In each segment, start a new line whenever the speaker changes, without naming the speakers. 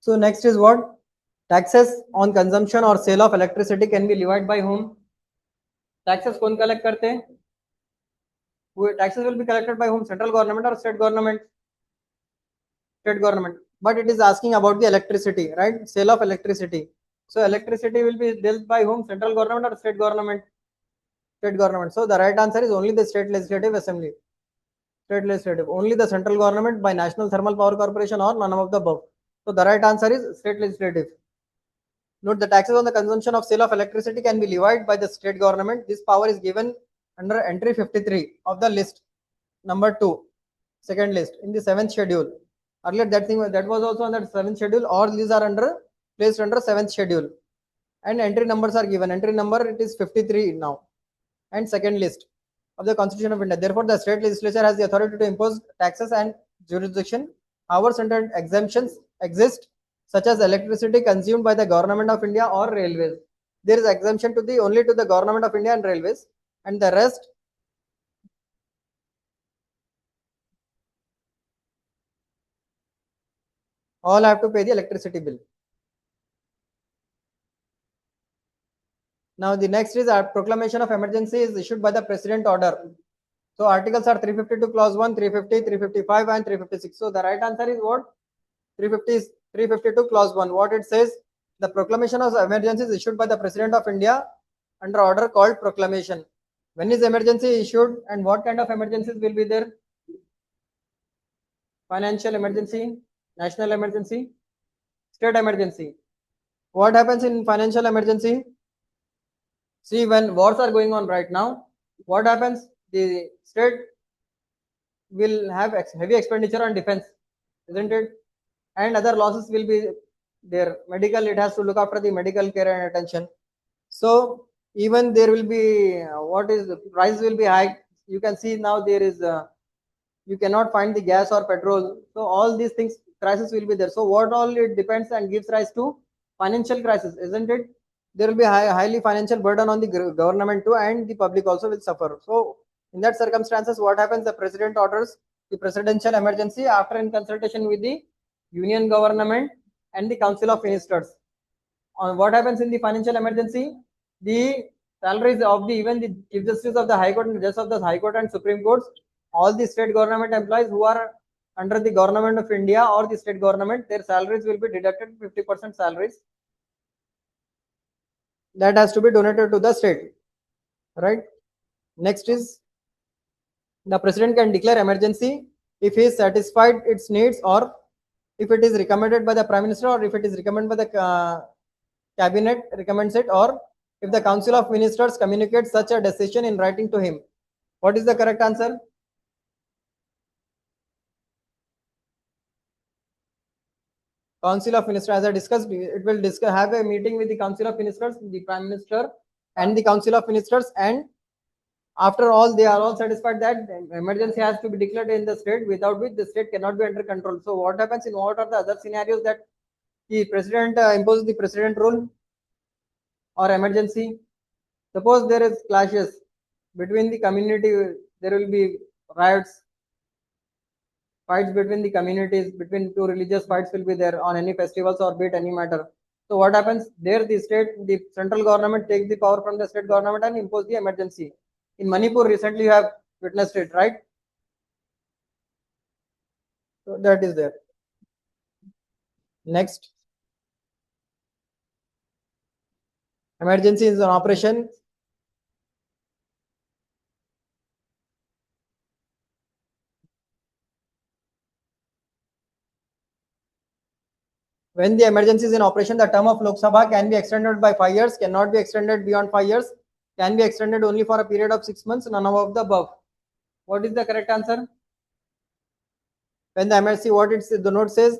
So next is what? Taxes on consumption or sale of electricity can be levied by whom? Taxes कौन collect करते हैं? Taxes will be collected by whom? Central government or state government? State government. But it is asking about the electricity, right? Sale of electricity. So electricity will be dealt by whom? Central government or state government? State government. So the right answer is only the state legislative assembly. State legislative. Only the central government by National Thermal Power Corporation or none of the above. So the right answer is state legislative. Note the taxes on the consumption of sale of electricity can be levied by the state government. This power is given under entry 53 of the list number 2, second list in the 7th schedule. Earlier that was also under 7th schedule. All these are placed under 7th schedule, and entry numbers are given. Entry number it is 53 now, and second list of the Constitution of India. Therefore, the state legislature has the authority to impose taxes and jurisdiction. However, certain exemptions exist, such as electricity consumed by the government of India or railways. There is exemption to only to the government of India and railways, and the rest all have to pay the electricity bill. Now the next is a proclamation of emergency is issued by the president order. So articles are 352 clause 1, 350, 355 and 356. So the right answer is what? 352 clause 1. What it says? The proclamation of emergency is issued by the president of India under order called proclamation. When is emergency issued and what kind of emergencies will be there? Financial emergency, national emergency, state emergency. What happens in financial emergency? See, when wars are going on right now, what happens? The state will have heavy expenditure on defense, isn't it? And other losses will be there. Medical, it has to look after the medical care and attention. So even there will be price will be high. You can see now there is you cannot find the gas or petrol. So all these things, crisis will be there. So what all it depends and gives rise to financial crisis, isn't it? There will be highly financial burden on the government too, and the public also will suffer. So in that circumstances, what happens? The president orders the presidential emergency after in consultation with the union government and the council of ministers. On what happens in the financial emergency? The salaries of even the chief justice of the high court and judges of the high court and supreme courts, all the state government employees who are under the government of India or the state government, their salaries will be deducted 50% salaries. That has to be donated to the state, right? Next is the president can declare emergency if he is satisfied its needs, or if it is recommended by the prime minister, or if it is recommended by the cabinet recommends it, or if the council of ministers communicates such a decision in writing to him. What is the correct answer? Council of Ministers, as I discussed, it will have a meeting with the Council of Ministers, the Prime Minister, and the Council of Ministers, and after all, they are all satisfied that emergency has to be declared in the state, without which the state cannot be under control. So what happens in what are the other scenarios that the president imposes the president rule or emergency. Suppose there is clashes between the community, there will be riots, fights between the communities, between two religious fights will be there on any festivals or be it any matter. So what happens there? The central government takes the power from the state government and impose the emergency. In Manipur, recently you have witnessed it, right? So that is there. Next, emergency is an operation. When the emergency is in operation, the term of Lok Sabha can be extended by 5 years, cannot be extended beyond 5 years, can be extended only for a period of 6 months, none of the above. What is the correct answer? When the emergency, the note says,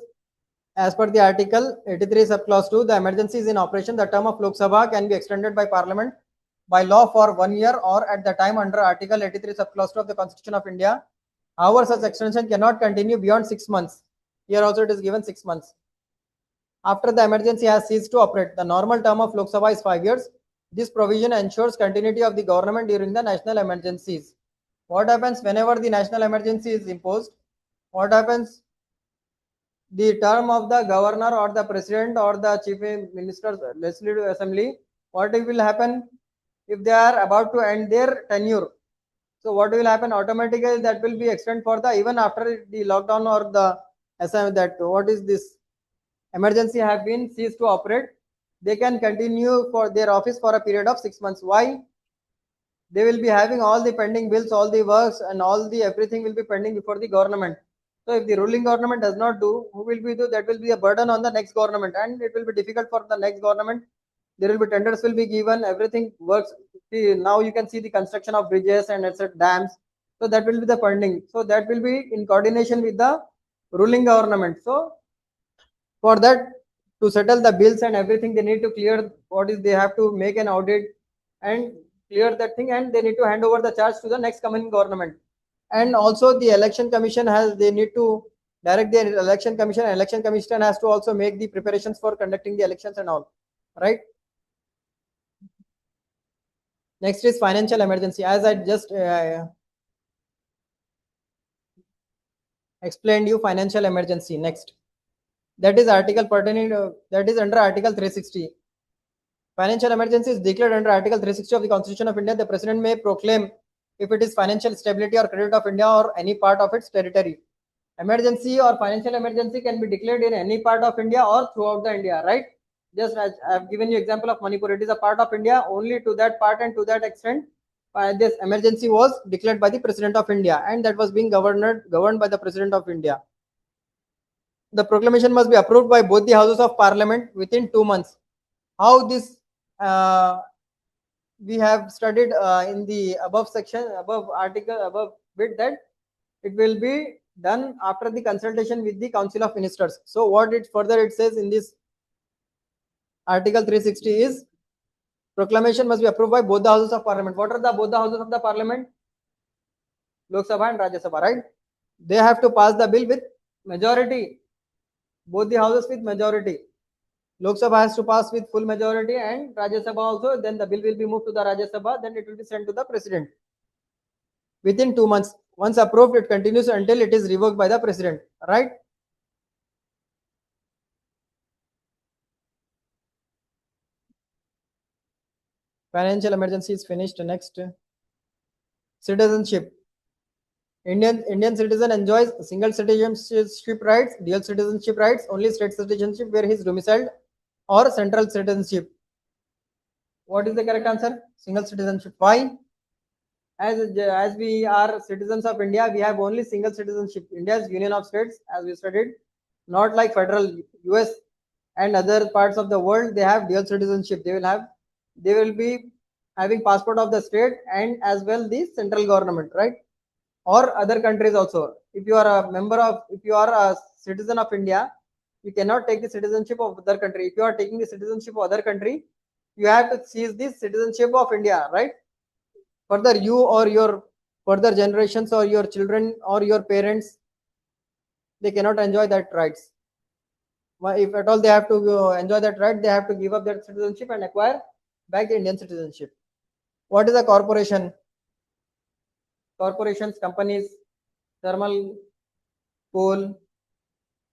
as per the article 83 subclause 2, the emergency is in operation, the term of Lok Sabha can be extended by Parliament by law for 1 year or at the time under article 83 subclause 2 of the Constitution of India. However, such extension cannot continue beyond 6 months. Here also it is given 6 months. After the emergency has ceased to operate, the normal term of Lok Sabha is 5 years. This provision ensures continuity of the government during the national emergencies. What happens whenever the national emergency is imposed? What happens? The term of the governor or the president or the chief minister's legislative assembly, what will happen if they are about to end their tenure? So what will happen automatically? That will be extended for the even after the lockdown or the that what is this emergency have been ceased to operate, they can continue for their office for a period of 6 months. Why? They will be having all the pending bills, all the works and all the everything will be pending before the government. So if the ruling government does not do, who will be do? That will be a burden on the next government and it will be difficult for the next government. There will be tenders will be given, everything works. See, now you can see the construction of bridges and etc. dams. So that will be the funding. So that will be in coordination with the ruling government. So for that, to settle the bills and everything, they need to clear what is, they have to make an audit and clear that thing, and they need to hand over the charge to the next coming government. And also the election commission has, they need to direct the election commission. Election commission has to also make the preparations for conducting the elections and all, right? Next is financial emergency. As I just explained you financial emergency. Next, that is article pertaining that is under article 360. Financial emergency is declared under article 360 of the Constitution of India. The president may proclaim if it is financial stability or credit of India or any part of its territory. Emergency or financial emergency can be declared in any part of India or throughout the India, right? Just as I have given you example of Manipur, it is a part of India, only to that part and to that extent this emergency was declared by the President of India, and that was being governed by the President of India. The proclamation must be approved by both the houses of Parliament within 2 months. How this we have studied in the above section, above article, above bit, that it will be done after the consultation with the Council of Ministers. So what it further it says in this article 360 is proclamation must be approved by both the houses of Parliament. What are the both the houses of the Parliament? Lok Sabha and Rajya Sabha, right? They have to pass the bill with majority. Both the houses with majority. Lok Sabha has to pass with full majority and Rajya Sabha also. Then the bill will be moved to the Rajya Sabha. Then it will be sent to the President. Within 2 months, once approved, it continues until it is revoked by the President, right? Financial emergency is finished. Next, citizenship. Indian citizen enjoys single citizenship rights, dual citizenship rights, only state citizenship where he is domiciled, or central citizenship. What is the correct answer? Single citizenship. Why? As we are citizens of India, we have only single citizenship. India's Union of States, as we studied, not like federal US and other parts of the world. They have dual citizenship. They will be having passport of the state and as well the central government, right? Or other countries also. If you are a member of, if you are a citizen of India, you cannot take the citizenship of other country. If you are taking the citizenship of other country, you have to seize the citizenship of India, right? Further, you or your further generations or your children or your parents, they cannot enjoy that rights. if at all they have to enjoy that right, they have to give up their citizenship and acquire back the Indian citizenship. What is a corporation? Corporations, companies, thermal, coal,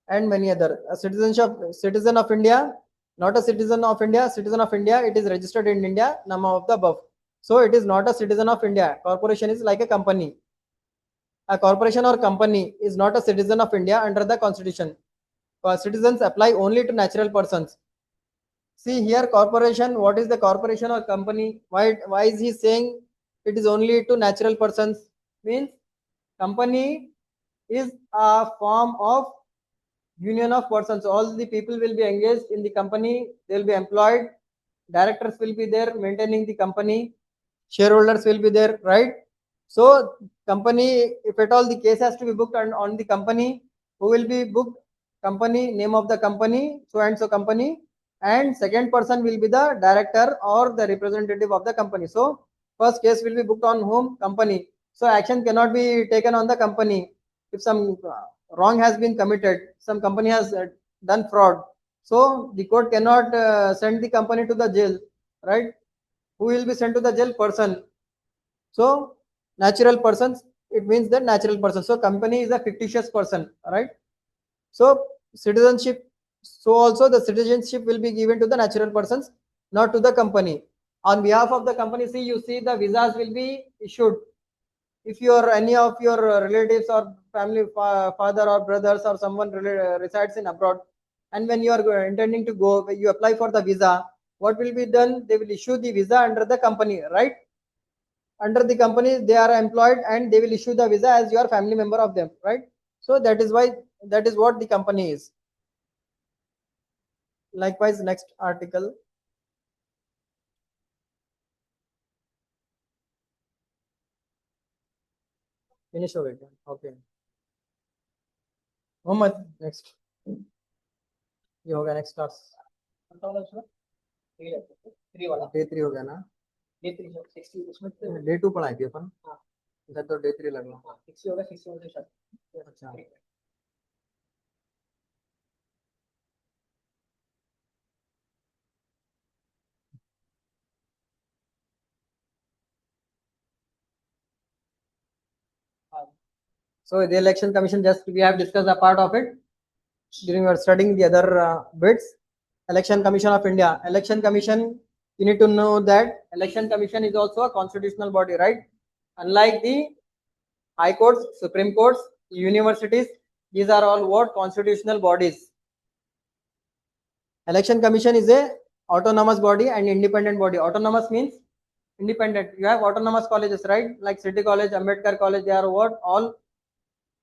and many other. A citizen of India, not a citizen of India. Citizen of India, it is registered in India. None of the above. So it is not a citizen of India. Corporation is like a company. A corporation or company is not a citizen of India under the constitution. Citizens apply only to natural persons. See here, corporation. What is the corporation or company? Why is he saying it is only to natural persons? Means company is a form of union of persons. All the people will be engaged in the company. They will be employed. Directors will be there maintaining the company. Shareholders will be there, right? So company, if at all the case has to be booked on the company, who will be booked? Company, name of the company, so and so company, and second person will be the director or the representative of the company. So first case will be booked on whom? Company. So action cannot be taken on the company. If some wrong has been committed, some company has done fraud, so the court cannot send the company to the jail, right? Who will be sent to the jail? Person. So natural persons, it means that natural person. So company is a fictitious person, right? So citizenship, so also the citizenship will be given to the natural persons, not to the company. On behalf of the company, see, you see the visas will be issued. If any of your relatives or family, father or brothers or someone resides in abroad, and when you are intending to go, you apply for the visa, what will be done? They will issue the visa under the company, right? Under the company they are employed and they will issue the visa as your family member of them, right? So that is why, that is what the company is. Likewise, next article. Finish over it. Okay. Mohammed, next. ये हो गया next task. Day 3 हो गया ना. Day 2 पढ़ाई थी अपन. इधर तो डे 3 लग रहा. 60 होगा, 60 होगा. अच्छा. So the election commission, just we have discussed a part of it during our studying the other bits. Election Commission of India. Election Commission, you need to know that Election Commission is also a constitutional body, right? Unlike the high courts, Supreme Courts, universities, these are all what? Constitutional bodies. Election Commission is a autonomous body and independent body. Autonomous means independent. You have autonomous colleges, right? Like City College, Ambedkar College, they are what? All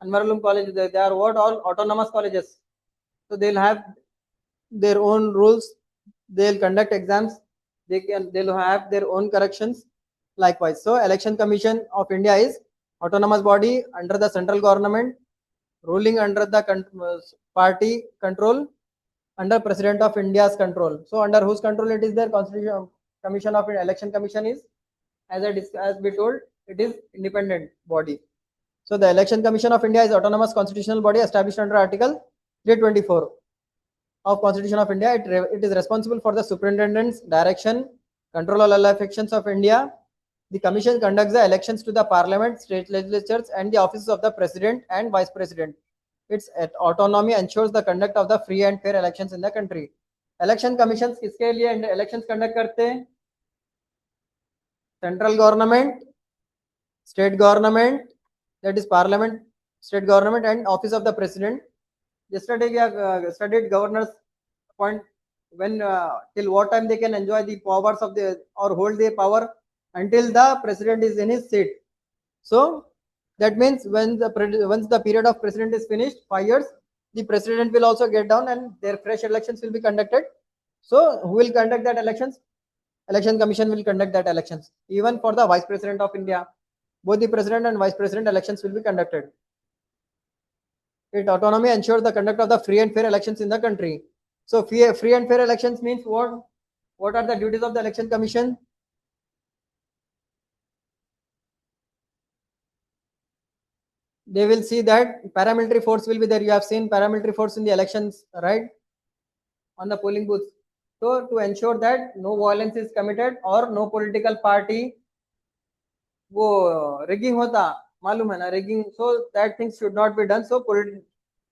Anwarulum College, they are what? All autonomous colleges. So they'll have their own rules. They'll conduct exams. They'll have their own corrections. Likewise, so Election Commission of India is autonomous body under the central government, ruling under the party control, under President of India's control. So under whose control it is there? Constitution Commission of Election Commission is, as we told, it is independent body. So the Election Commission of India is autonomous constitutional body established under Article 324 of Constitution of India. It is responsible for the superintendence, direction, control of all affections of India. The commission conducts the elections to the parliament, state legislatures, and the offices of the president and vice president. Its autonomy ensures the conduct of the free and fair elections in the country. Election commissions किसके लिए elections conduct करते हैं? Central government, state government, that is parliament, state government, and office of the president. Yesterday we have studied governors point, when till what time they can enjoy the powers of the or hold their power until the president is in his seat. So that means once the period of president is finished, 5 years, the president will also get down and their fresh elections will be conducted. So who will conduct that elections? Election Commission will conduct that elections. Even for the vice president of India, both the president and vice president elections will be conducted. Its autonomy ensures the conduct of the free and fair elections in the country. So free and fair elections means what? What are the duties of the Election Commission? They will see that paramilitary force will be there. You have seen paramilitary force in the elections, right? on the polling booths. So to ensure that no violence is committed or no political party वो rigging होता, मालूम है ना rigging, so that things should not be done. So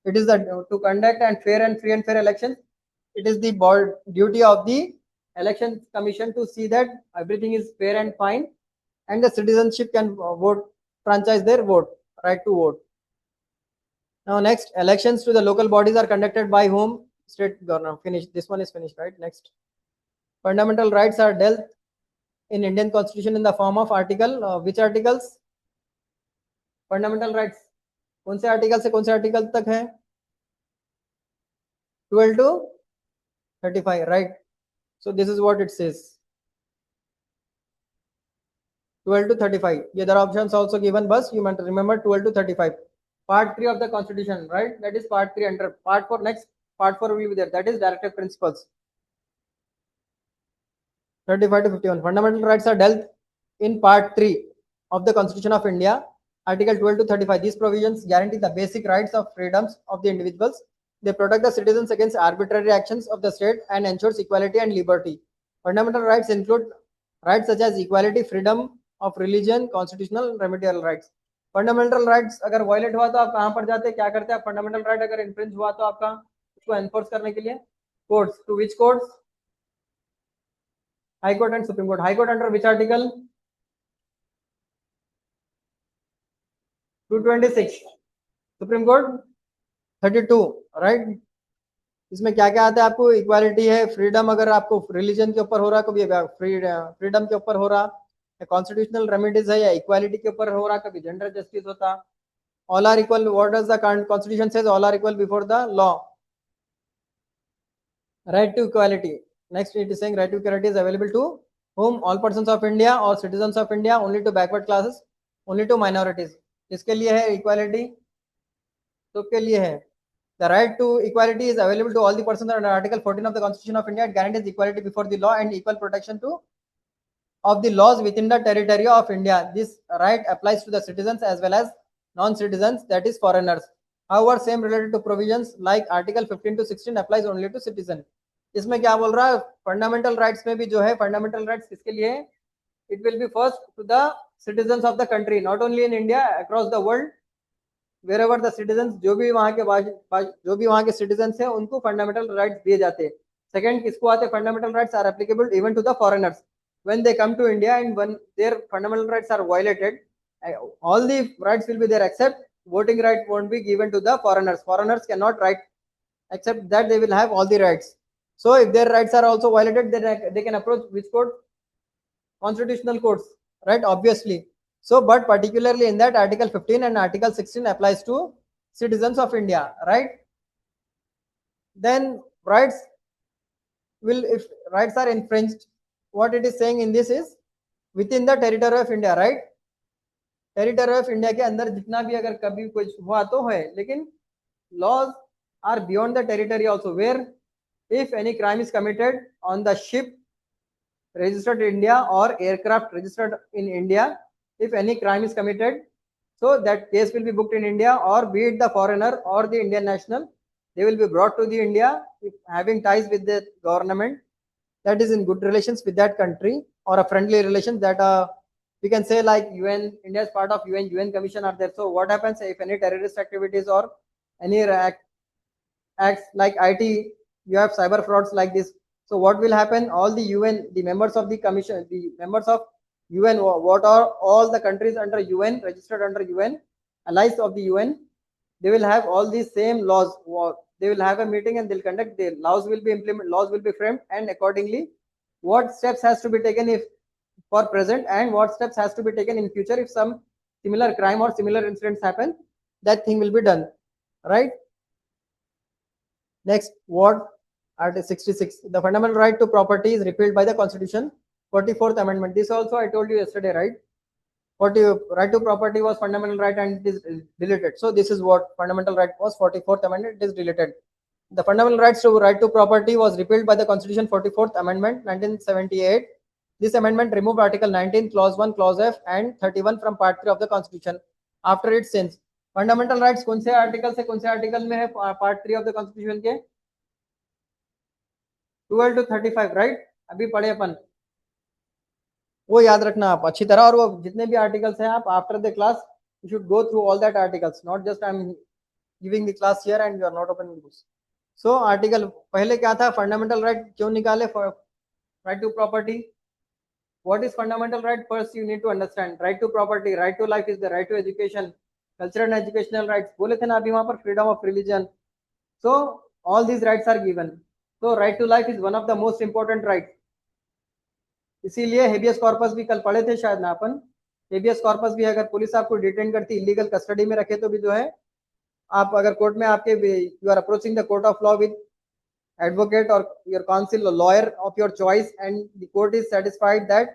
it is the to conduct and free and fair elections. It is the board duty of the election commission to see that everything is fair and fine, and the citizenship can vote, franchise their vote, right to vote. Now next, elections to the local bodies are conducted by whom? State governor. Finish. This one is finished, right? Next, fundamental rights are dealt in Indian Constitution in the form of article. Which articles? Fundamental rights. कौन से article से कौन से article तक है? 12 to 35, right? So this is what it says. 12 to 35. The other options also given, but you must remember 12 to 35. Part 3 of the Constitution, right? That is part 3 under part 4. Next, part 4 will be there. That is directive principles. 35 to 51. Fundamental rights are dealt in part 3 of the Constitution of India. Article 12 to 35. These provisions guarantee the basic rights of freedoms of the individuals. They protect the citizens against arbitrary actions of the state and ensures equality and liberty. Fundamental rights include rights such as equality, freedom of religion, constitutional remedial rights. Fundamental rights अगर violet हुआ तो आप कहां पर जाते हैं, क्या करते हैं? फंडामेंटल राइट अगर इन्फ्रिंज हुआ तो आपका उसको एनफोर्स करने के लिए courts. To which courts? High court and supreme court. High court under which article? 226. Supreme court 32, right. इसमें क्या क्या आता है आपको? इक्वालिटी है, फ्रीडम अगर आपको रिलीजन के ऊपर हो रहा है, कभी फ्रीडम के ऊपर हो रहा, कॉन्स्टिट्यूशनल रेमेडीज है, या इक्वालिटी के ऊपर हो रहा, कभी जेंडर जस्टिस होता. All are equal. What does the constitution says? All are equal before the law. Right to equality. Next it is saying right to equality is available to whom? All persons of India or citizens of India, only to backward classes, only to minorities. इसके लिए है equality, सबके लिए है. The right to equality is available to all the persons under Article 14 of the Constitution of India. It guarantees equality before the law and equal protection of the laws within the territory of India. This right applies to the citizens as well as non-citizens, that is foreigners. However, same related to provisions like Article 15 to 16 applies only to citizens. इसमें क्या बोल रहा है? Fundamental rights में भी जो है, fundamental rights किसके लिए? It will be first to the citizens of the country, not only in India, across the world, wherever the citizens, जो भी वहां के citizens हैं, उनको fundamental rights दिए जाते हैं. Second, किसको आते? fundamental rights are applicable even to the foreigners when they come to India, and when their fundamental rights are violated, all the rights will be there except voting right won't be given to the foreigners. Foreigners cannot write, except that they will have all the rights. So if their rights are also violated, then they can approach which court? Constitutional courts, right? Obviously. So, but particularly in that Article 15 and Article 16 applies to citizens of India, right? Then rights will, if rights are infringed, what it is saying in this is within the territory of India, right? Territory of India के अंदर जितना भी अगर कभी कुछ हुआ तो है, लेकिन laws are beyond the territory also, where if any crime is committed on the ship registered in India or aircraft registered in India, if any crime is committed, so that case will be booked in India, or be it the foreigner or the Indian national, they will be brought to the India having ties with the government that is in good relations with that country, or a friendly relations that we can say like UN, India is part of UN commission are there. So what happens if any terrorist activities or any acts like IT, you have cyber frauds like this. So what will happen? All the UN, the members of the commission, the members of UN, what are all the countries under UN, registered under UN, allies of the UN, they will have all these same laws. They will have a meeting and they'll conduct, the laws will be implemented, laws will be framed, and accordingly what steps has to be taken if for present, and what steps has to be taken in future if some similar crime or similar incidents happen, that thing will be done, right? Next, what? Article 66, the fundamental right to property is repealed by the Constitution 44th Amendment. This also I told you yesterday, right? Right to property was fundamental right and it is deleted. So this is what fundamental right was, 44th Amendment, it is deleted. The fundamental rights to right to property was repealed by the Constitution 44th Amendment 1978. This amendment removed Article 19, Clause 1, Clause F and 31 from Part 3 of the Constitution. After its since, fundamental rights कौन से article से कौन से article में है? Part 3 of the Constitution के 12 to 35, right, अभी पढ़े अपन, वो याद रखना आप अच्छी तरह, और वो जितने भी आर्टिकल्स हैं आप after the class you should go through all that articles, not just I am giving the class here and you are not opening books. So article पहले क्या था, फंडामेंटल राइट क्यों निकाले, right to property. What is fundamental right? First, you need to understand right to property, right to life is the right to education, cultural and educational rights. बोले थे ना अभी वहां पर freedom of religion. So all these rights are given. So right to life is one of the most important rights. इसीलिए habeas corpus भी कल पढ़े थे शायद ना अपन. हेबियस कॉर्पस भी अगर पुलिस आपको डिटेन करती, इलीगल कस्टडी में रखे, तो भी जो है आप अगर कोर्ट में आपके you are approaching the court of law with advocate or your counsel or lawyer of your choice, and the court is satisfied that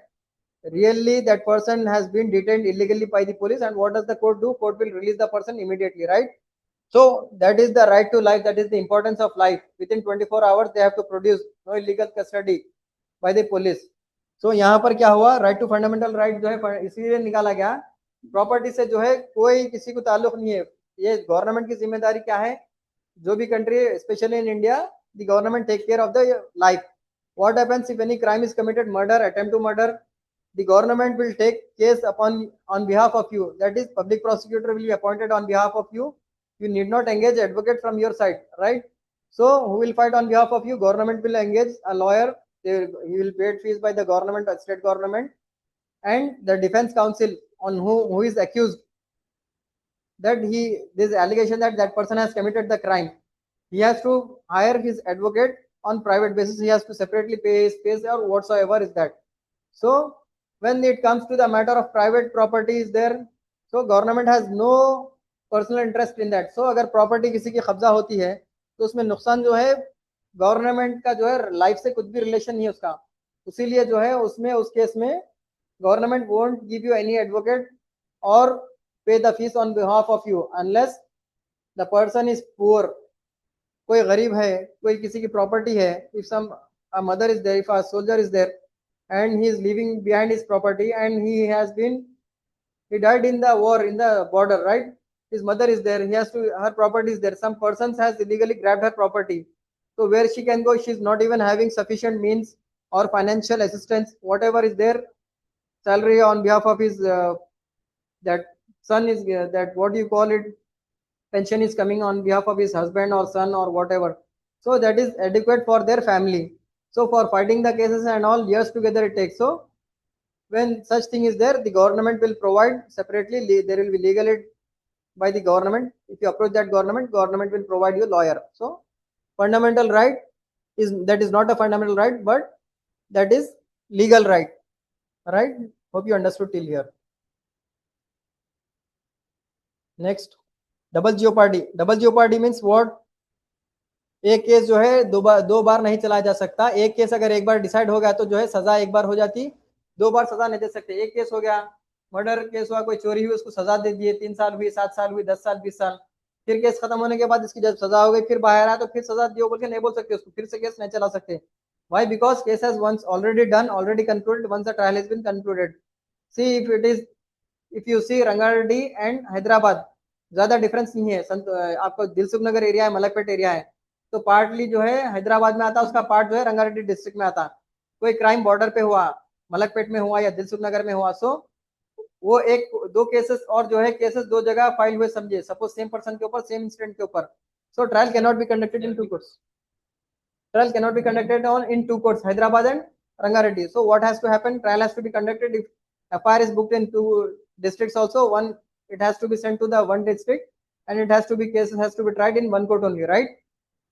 really that person has been detained illegally by the police, and what does the court do? Court will release the person immediately, right? So that is the right to life, that is the importance of life. Within 24 hours they have to produce, no illegal custody by the police. So यहाँ पर क्या हुआ, right to fundamental right जो है इसलिए निकाला गया, property से जो है कोई किसी को ताल्लुक नहीं है, ये गवर्नमेंट की जिम्मेदारी क्या है, जो भी country specially in India, the government take care of the life. What happens if any crime is committed, murder, attempt to murder, the government will take case on behalf of you, that is public prosecutor will be appointed on behalf of you. You need not engage advocate from your side, right? So who will fight on behalf of you? Government will engage a lawyer, he will pay fees by the government or state government, and the defense counsel on who is accused, that this allegation that that person has committed the crime, he has to hire his advocate on private basis, he has to separately pay his fees or whatsoever is that. So when it comes to the matter of private property is there, so government has no personal interest in that. So अगर property किसी की कब्जा होती है तो उसमें नुकसान जो है गवर्नमेंट का जो है लाइफ से कुछ भी रिलेशन नहीं है उसका, इसीलिए जो है उसमें उस केस में government won't give you any advocate और pay the fees on behalf of you unless the person is poor. कोई गरीब है, कोई किसी की प्रॉपर्टी है, if some a mother is there, if a soldier is there and he is leaving behind his property and he died in the war in the border, right? His mother is there, he has to, her property is there, some persons has illegally grabbed her property, so where she can go, she is not even having sufficient means or financial assistance, whatever is there, salary on behalf of his that son is that what do you call it, pension is coming on behalf of his husband or son or whatever, so that is adequate for their family. So for fighting the cases and all, years together it takes. So when such thing is there, the government will provide separately, there will be legal aid by the government. If you approach that government will provide you lawyer. So fundamental right is, that is not a fundamental right, but that is legal right, right? Hope you understood till here. Next, double jeopardy. Double jeopardy means what, एक case जो है दो बार नहीं चलाया जा सकता. एक case अगर एक बार डिसाइड हो गया तो जो है सजा एक बार हो जाती, दो बार सजा नहीं दे सकते. एक केस हो गया, मर्डर केस हुआ, कोई चोरी हुई, उसको सजा दे दिए, 3 साल हुई, 7 साल हुई, 10 साल, 20 साल, फिर केस खत्म होने के बाद इसकी जब सजा हो गई फिर बाहर आया तो फिर सजा दियो बोल के नहीं बोल सकते उसको, फिर से केस नहीं चला सकते. Why? Because case has once already done, already concluded, once the trial has been concluded. See, if you see Rangareddy and Hyderabad, ज्यादा डिफरेंस नहीं है. आपको दिलसुख नगर एरिया है, मलकपेट एरिया है, तो पार्टली जो है हैदराबाद में आता, उसका पार्ट जो है रंगारेड्डी डिस्ट्रिक्ट में आता. कोई क्राइम बॉर्डर पे हुआ, मलकपेट में हुआ या दिलसुख नगर में हुआ, सो वो एक दो केसेस और जो है केसेस दो जगह फाइल हुए समझे, सपोज सेम पर्सन के ऊपर, सेम इंसिडेंट के ऊपर, so trial can not be conducted in two courts. Trial cannot be conducted in two courts, Hyderabad and Rangareddy. So what has to happen? Trial has to be conducted. If FIR is booked in two districts also, one, it has to be sent to the one district, and it has to be, cases has to be tried in one court only, right?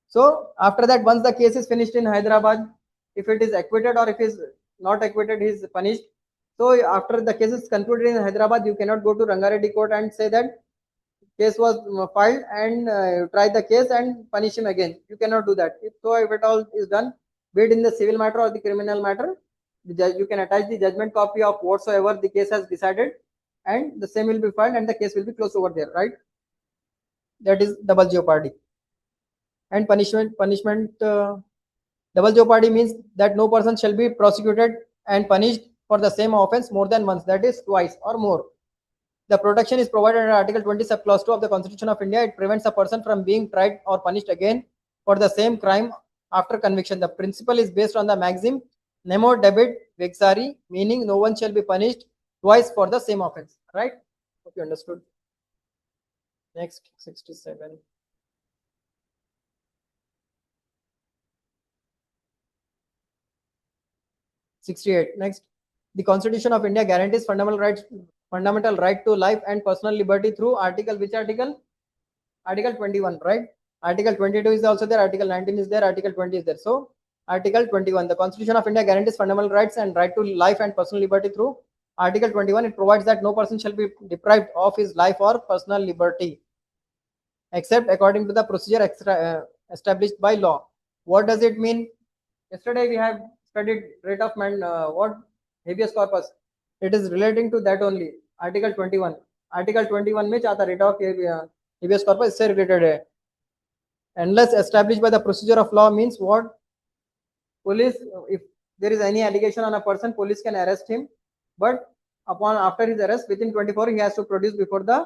So after that, once the case is finished in Hyderabad, if it is acquitted or if it is not acquitted, he is punished. So after the case is concluded in Hyderabad, you cannot go to Rangareddy court and say that case was filed and try the case and punish him again. You cannot do that. If it all is done, be it in the civil matter or the criminal matter, you can attach the judgment copy of whatsoever the case has decided, and the same will be filed and the case will be closed over there, right? That is double jeopardy. And punishment, double jeopardy means that no person shall be prosecuted and punished for the same offense more than once, that is twice or more. The protection is provided under Article 20 sub clause 2 of the Constitution of India. It prevents a person from being tried or punished again for the same crime after conviction. The principle is based on the maxim nemo debet vexari, meaning no one shall be punished twice for the same offense. Right? Hope you understood. Next, 67. Next, the Constitution of India guarantees fundamental right to life and personal liberty through article, which article? Article 21, right? Article 22 is also there, Article 19 is there, Article 20 is there. So Article 21, the Constitution of India guarantees fundamental rights and right to life and personal liberty through Article 21. It provides that no person shall be deprived of his life or personal liberty except according to the procedure established by law. What does it mean? Yesterday we have studied writ of what habeas corpus. It is relating to that only. Article 21. Article 21 में चाहता writ of habeas corpus इससे related है. Unless established by the procedure of law means what? Police, if there is any allegation on a person, police can arrest him, but after his arrest within 24 he has to produce before the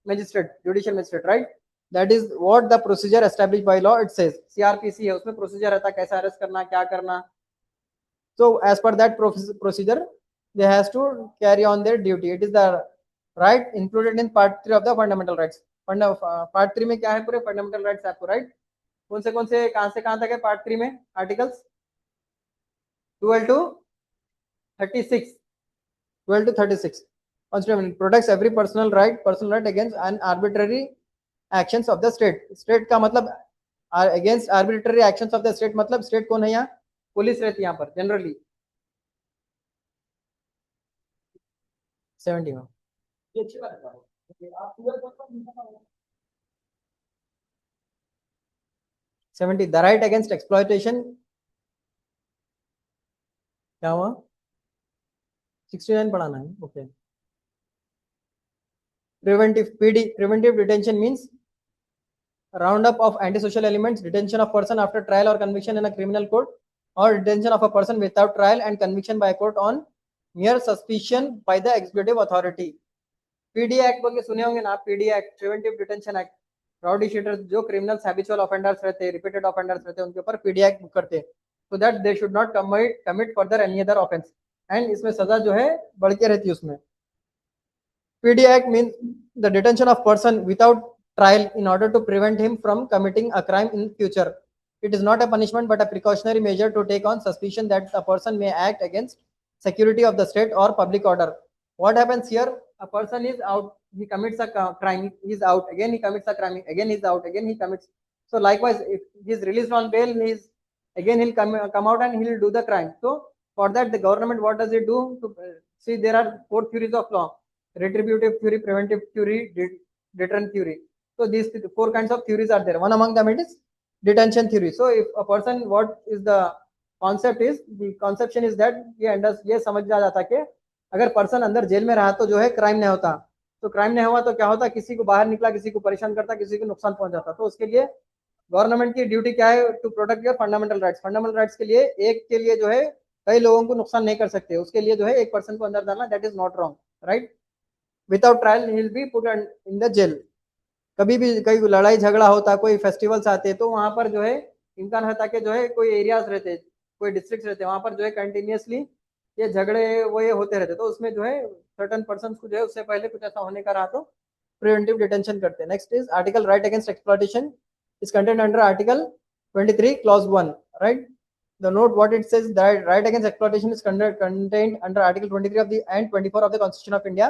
magistrate, judicial magistrate, right? That is what the procedure established by law it says. CRPC है उसमें procedure रहता है कैसा arrest करना क्या करना. So as per that procedure they has to carry on their duty. It is the right included in part 3 of the fundamental rights. Part 3 में क्या है पूरे fundamental rights आपको, right? कौन से कहां से कहां तक है part 3 में articles? 12 to 36. 12 to 36. Constitution protects every personal right against an arbitrary actions of the state. State का मतलब against arbitrary actions of the state मतलब state कौन है यहाँ? पुलिस रहती है यहाँ पर जनरली. 70 में ये अच्छी बात है. 70 the right against exploitation. क्या हुआ? 69 पढ़ाना है. Okay. Preventive detention means roundup of antisocial elements, detention of person after trial or conviction in a criminal court, or detention of a person without trial and conviction by a court on mere suspicion by the executive authority. PD Act बोल के सुने होंगे ना आप. PD Act, Preventive Detention Act. Rowdy sheeters जो criminals habitual offenders रहते हैं, repeated offenders रहते हैं, उनके ऊपर PD Act बुक करते हैं so that they should not commit further any other offense. And इसमें सजा जो है बढ़ के रहती है उसमें. PD Act means the detention of person without trial in order to prevent him from committing a crime in future. It is not a punishment but a precautionary measure to take on suspicion that a person may act against security of the state or public order. What happens here? A person is out, he commits a crime, he is out, again he commits a crime, again he is out, again he commits. So likewise, if he is released on bail, he'll come out and he'll do the crime. So for that, the government, what does it do? To see, there are 4 theories of law: retributive theory, preventive theory, deterrent theory. So these 4 kinds of theories are there. One among them it is detention theory. So if a person, what is the concept is, the conception is that ये समझ जाता कि अगर person अंदर jail में रहा तो जो है क्राइम नहीं होता. तो क्राइम नहीं हुआ तो क्या होता? किसी को बाहर निकला, किसी को परेशान करता, किसी को नुकसान पहुंच जाता. तो उसके लिए गवर्नमेंट की ड्यूटी क्या है? To protect your fundamental rights. Fundamental rights के लिए एक के लिए जो है कई लोगों को नुकसान नहीं कर सकते. उसके लिए जो है एक पर्सन को अंदर डालना, that is not wrong, right? Without trial he will be put in the jail. कभी भी कई लड़ाई झगड़ा होता, कोई फेस्टिवल्स आते, तो वहां पर जो है इम्कान रहता कि जो है कोई एरियाज रहते, कोई डिस्ट्रिक्ट रहते, वहां पर जो है कंटिन्यूसली ये झगड़े वो ये होते रहते. तो उसमें जो है सर्टन पर्सन को जो है उससे पहले कुछ ऐसा होने का रहा तो प्रिवेंटिव डिटेंशन करते हैं. Next is article right against exploitation is contained under Article 23 Clause 1, right? The note what it says that right against exploitation is contained under Article 23 of the and 24 of the Constitution of India.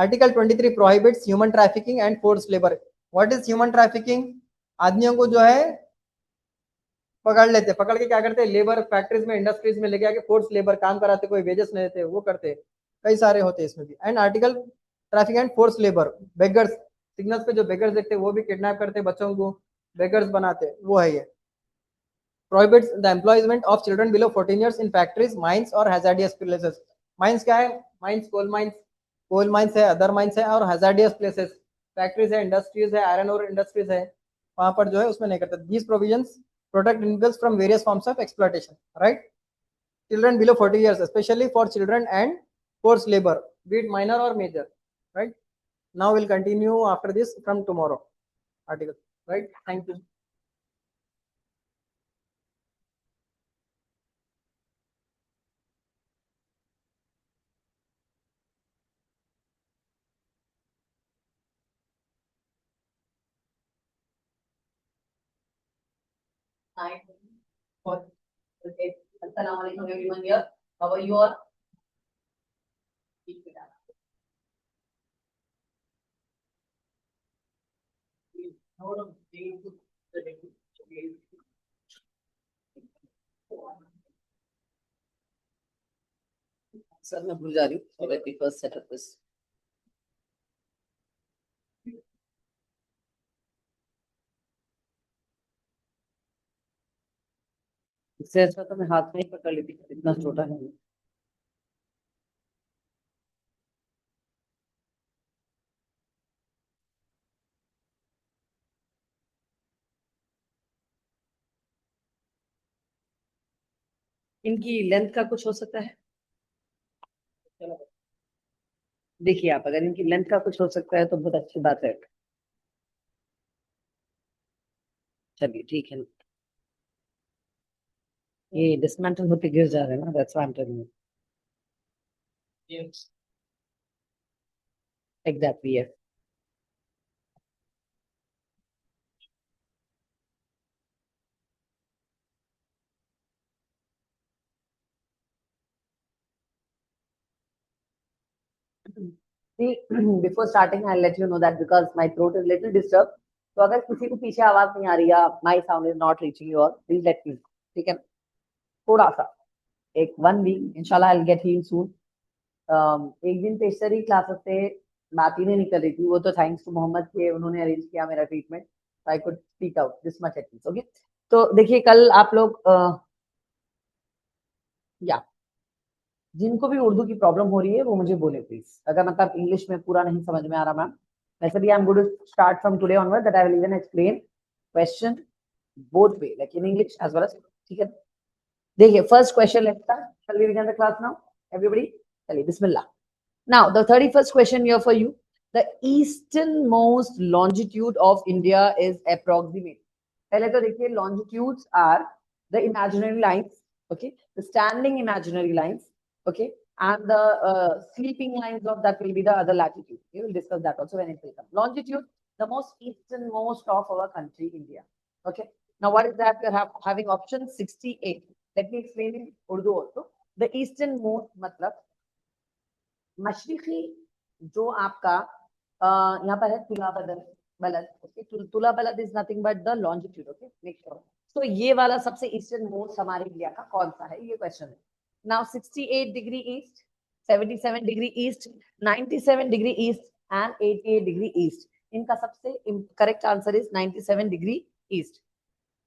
Article 23 prohibits human trafficking and forced labor. What is human trafficking? आदमियों को जो है पकड़ लेते, पकड़ के क्या करते हैं? लेबर फैक्ट्रीज में, इंडस्ट्रीज में लेके आके फोर्स लेबर काम कराते, कोई वेजेस नहीं देते, वो करते. कई सारे होते हैं इसमें भी. And article traffic and force labour, beggars, signals पे जो बेगर्स देखते हैं वो भी किडनैप करते, बच्चों को बेगर्स बनाते, वो है ये. Prohibits the employment of children below 14 years in factories, mines or hazardous places. Mines क्या है? Mines, coal mines है, other mines है, और hazardous places, factories है, industries है, iron ore industries है, वहां पर जो है उसमें नहीं करता. These provisions protect individuals from various forms of exploitation, right? Children below 40 years, especially for children and forced labor, be it minor or major, right? Now we'll continue after this from tomorrow article. Right? Thank you.
Assalamu alaikum everyone here. How are you all? Sir मैं भूल जा रही हूँ. Let me first set up this. इससे अच्छा तो मैं हाथ में ही पकड़ लेती, इतना छोटा है. इनकी लेंथ का कुछ हो सकता है. देखिए आप, अगर इनकी लेंथ का कुछ हो सकता है तो बहुत अच्छी बात है. चलिए ठीक है. ये डिसमेंटल होते गिर जा रहे हैं ना, that's why I am telling you. Exactly yes. See, before starting, I'll let you know that because my throat is little disturbed. तो अगर किसी को पीछे आवाज नहीं आ रही है, my sound is not reaching you all, please let me know. ठीक है. थोड़ा सा एक 1 week इंशाल्लाह I'll get healed soon. एक दिन पेशरी क्लासेस से बात ही नहीं निकल रही थी. वो तो थैंक्स टू मोहम्मद के उन्होंने अरेंज किया मेरा treatment. I could speak out this much at least. Okay. तो देखिए कल आप लोग या जिनको भी उर्दू की प्रॉब्लम हो रही है वो मुझे बोले प्लीज. अगर मतलब इंग्लिश में पूरा नहीं समझ में आ रहा मैम, वैसे भी I am going to start from today onward that I will even explain question both way like in English as well as. ठीक है. देखिए first question let's start. Shall we begin the class now everybody. चलिए बिस्मिल्लाह. Now the 31st question here for you. The easternmost longitude of India is approximate. पहले तो देखिए longitudes are the imaginary lines. Okay. The standing imaginary lines. Okay, and the sleeping lines of that will be the other latitude. We will discuss that also when it will come. Longitude, the most easternmost of our country, India. Okay. Now, what is that? We are having option 68. Let me explain in Urdu also. The easternmost मतलब मशरिकी जो आपका यहाँ पर है तुला बलद. Okay, तुला बलद is nothing but the longitude. Okay, make sure. तो ये वाला सबसे ईस्टर्न मोस्ट हमारे इंडिया का कौन सा है, ये क्वेश्चन है. Now 68 degree east, 77 degree east, 97 degree east and 88 degree east. इनका सबसे correct answer is 97 degree east.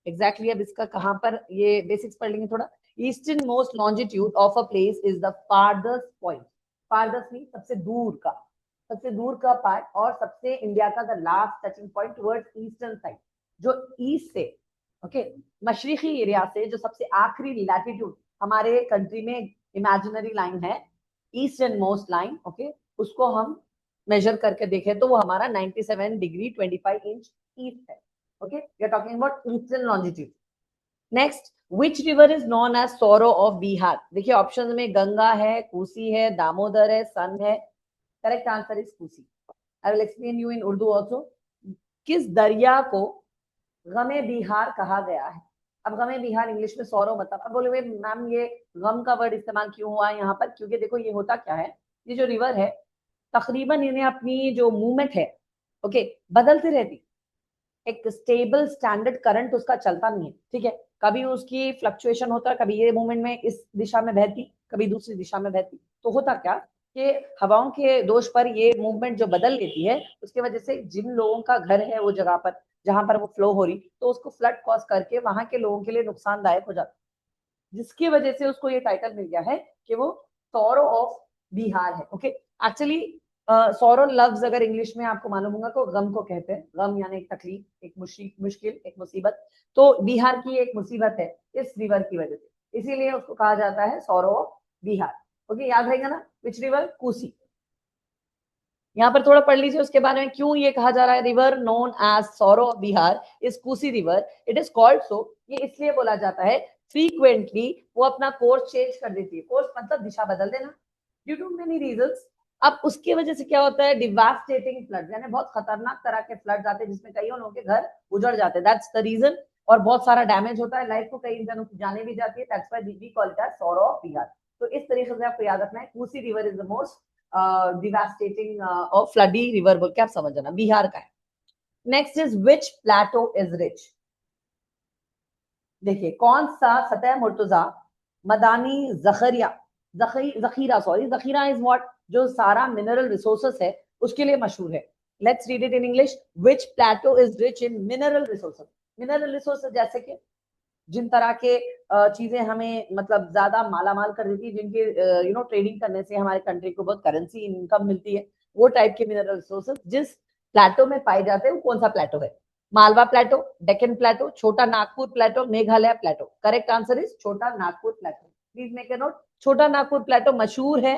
Exactly. अब इसका कहां पर ये बेसिक्स पढ़ लेंगे थोड़ा. Eastern most longitude of a place is the farthest point. Farthest mean सबसे दूर का पार्ट और सबसे इंडिया का the last touching point towards eastern side. जो ईस्ट से ओके मशरिकी एरिया से जो सबसे आखिरी लैटिट्यूड हमारे कंट्री में इमेजिनरी लाइन है, ईस्टर्न मोस्ट लाइन. ओके. उसको हम मेजर करके देखें तो वो हमारा 97 डिग्री 25 इंच ईस्ट है. Okay. We are talking about eastern longitude. Next, which river is known as sorrow of Bihar. देखिए ऑप्शन में गंगा है, कोसी है, दामोदर है, सन है. Correct answer is Kosi. I will explain you in Urdu also. किस दरिया को गमे बिहार कहा गया है. अब गमे बिहार इंग्लिश में सौरव मतलब. अब बोले मैम ये गम का वर्ड इस्तेमाल क्यों हुआ है यहाँ पर. क्योंकि देखो ये होता क्या है, ये जो रिवर है तकरीबन इन्हें अपनी जो मूवमेंट है ओके बदलती रहती. एक स्टेबल स्टैंडर्ड करंट उसका चलता नहीं है. ठीक है. कभी उसकी फ्लक्चुएशन होता है, कभी ये मूवमेंट में इस दिशा में बहती, कभी दूसरी दिशा में बहती. तो होता क्या कि हवाओं के दोष पर ये मूवमेंट जो बदल लेती है उसकी वजह से जिन लोगों का घर है वो जगह पर जहां पर वो फ्लो हो रही तो उसको फ्लड कॉज करके वहां के लोगों के लिए नुकसानदायक हो जाता, जिसकी वजह से उसको ये टाइटल मिल गया है कि वो सौरो ऑफ बिहार है. ओके. एक्चुअली सौरो लफ्ज अगर इंग्लिश में आपको मालूम होगा तो गम को कहते हैं. गम यानी एक तकलीफ, एक मुश्किल, एक मुसीबत. तो बिहार की एक मुसीबत है इस रिवर की वजह से, इसीलिए उसको कहा जाता है सौरो ऑफ बिहार. ओके. याद रहेगा ना. Which river. कोसी. यहाँ पर थोड़ा पढ़ लीजिए उसके बारे में क्यों ये कहा जा रहा है. River known as sorrow of Bihar is Kosi river. It is called so. ये इसलिए बोला जाता है फ्रीक्वेंटली वो अपना कोर्स चेंज कर देती है. कोर्स मतलब दिशा बदल देना ड्यू टू मेनी रीजंस. अब उसकी वजह से क्या होता है, डिवास्टेटिंग फ्लड यानी बहुत खतरनाक तरह के फ्लड आते हैं जिसमें कई लोगों के घर उजड़ जाते हैं. दैट्स द रीजन और बहुत सारा डैमेज होता है, लाइफ को कई इंसानों की जाने भी जाती है, that's why we call it as sorrow of Bihar. तो इस तरीके से आपको याद रखना है, Kosi river is the most devastating और फ्लडी रिवर बोल के आप समझ जाना, बिहार का है। Next is which plateau is rich. देखिए कौन सा सतह मुर्तजा मदानी जखीरा इज व्हाट, जो सारा मिनरल रिसोर्सेस है उसके लिए मशहूर है। Let's read it in English, which plateau is rich in mineral resources. Mineral resources जैसे कि जिन तरह के चीजें हमें मतलब ज्यादा मालामाल कर देती है, जिनके ट्रेडिंग करने से हमारे कंट्री को बहुत करेंसी इनकम मिलती है, वो टाइप के मिनरल रिसोर्सेस जिस प्लेटो में पाए जाते हैं वो कौन सा प्लेटो है? मालवा प्लेटो, डेक्कन प्लेटो, छोटा नागपुर प्लेटो, मेघालय प्लेटो। करेक्ट आंसर इज छोटा नागपुर प्लेटो। प्लीज मेक ए नोट, छोटा नागपुर प्लेटो मशहूर है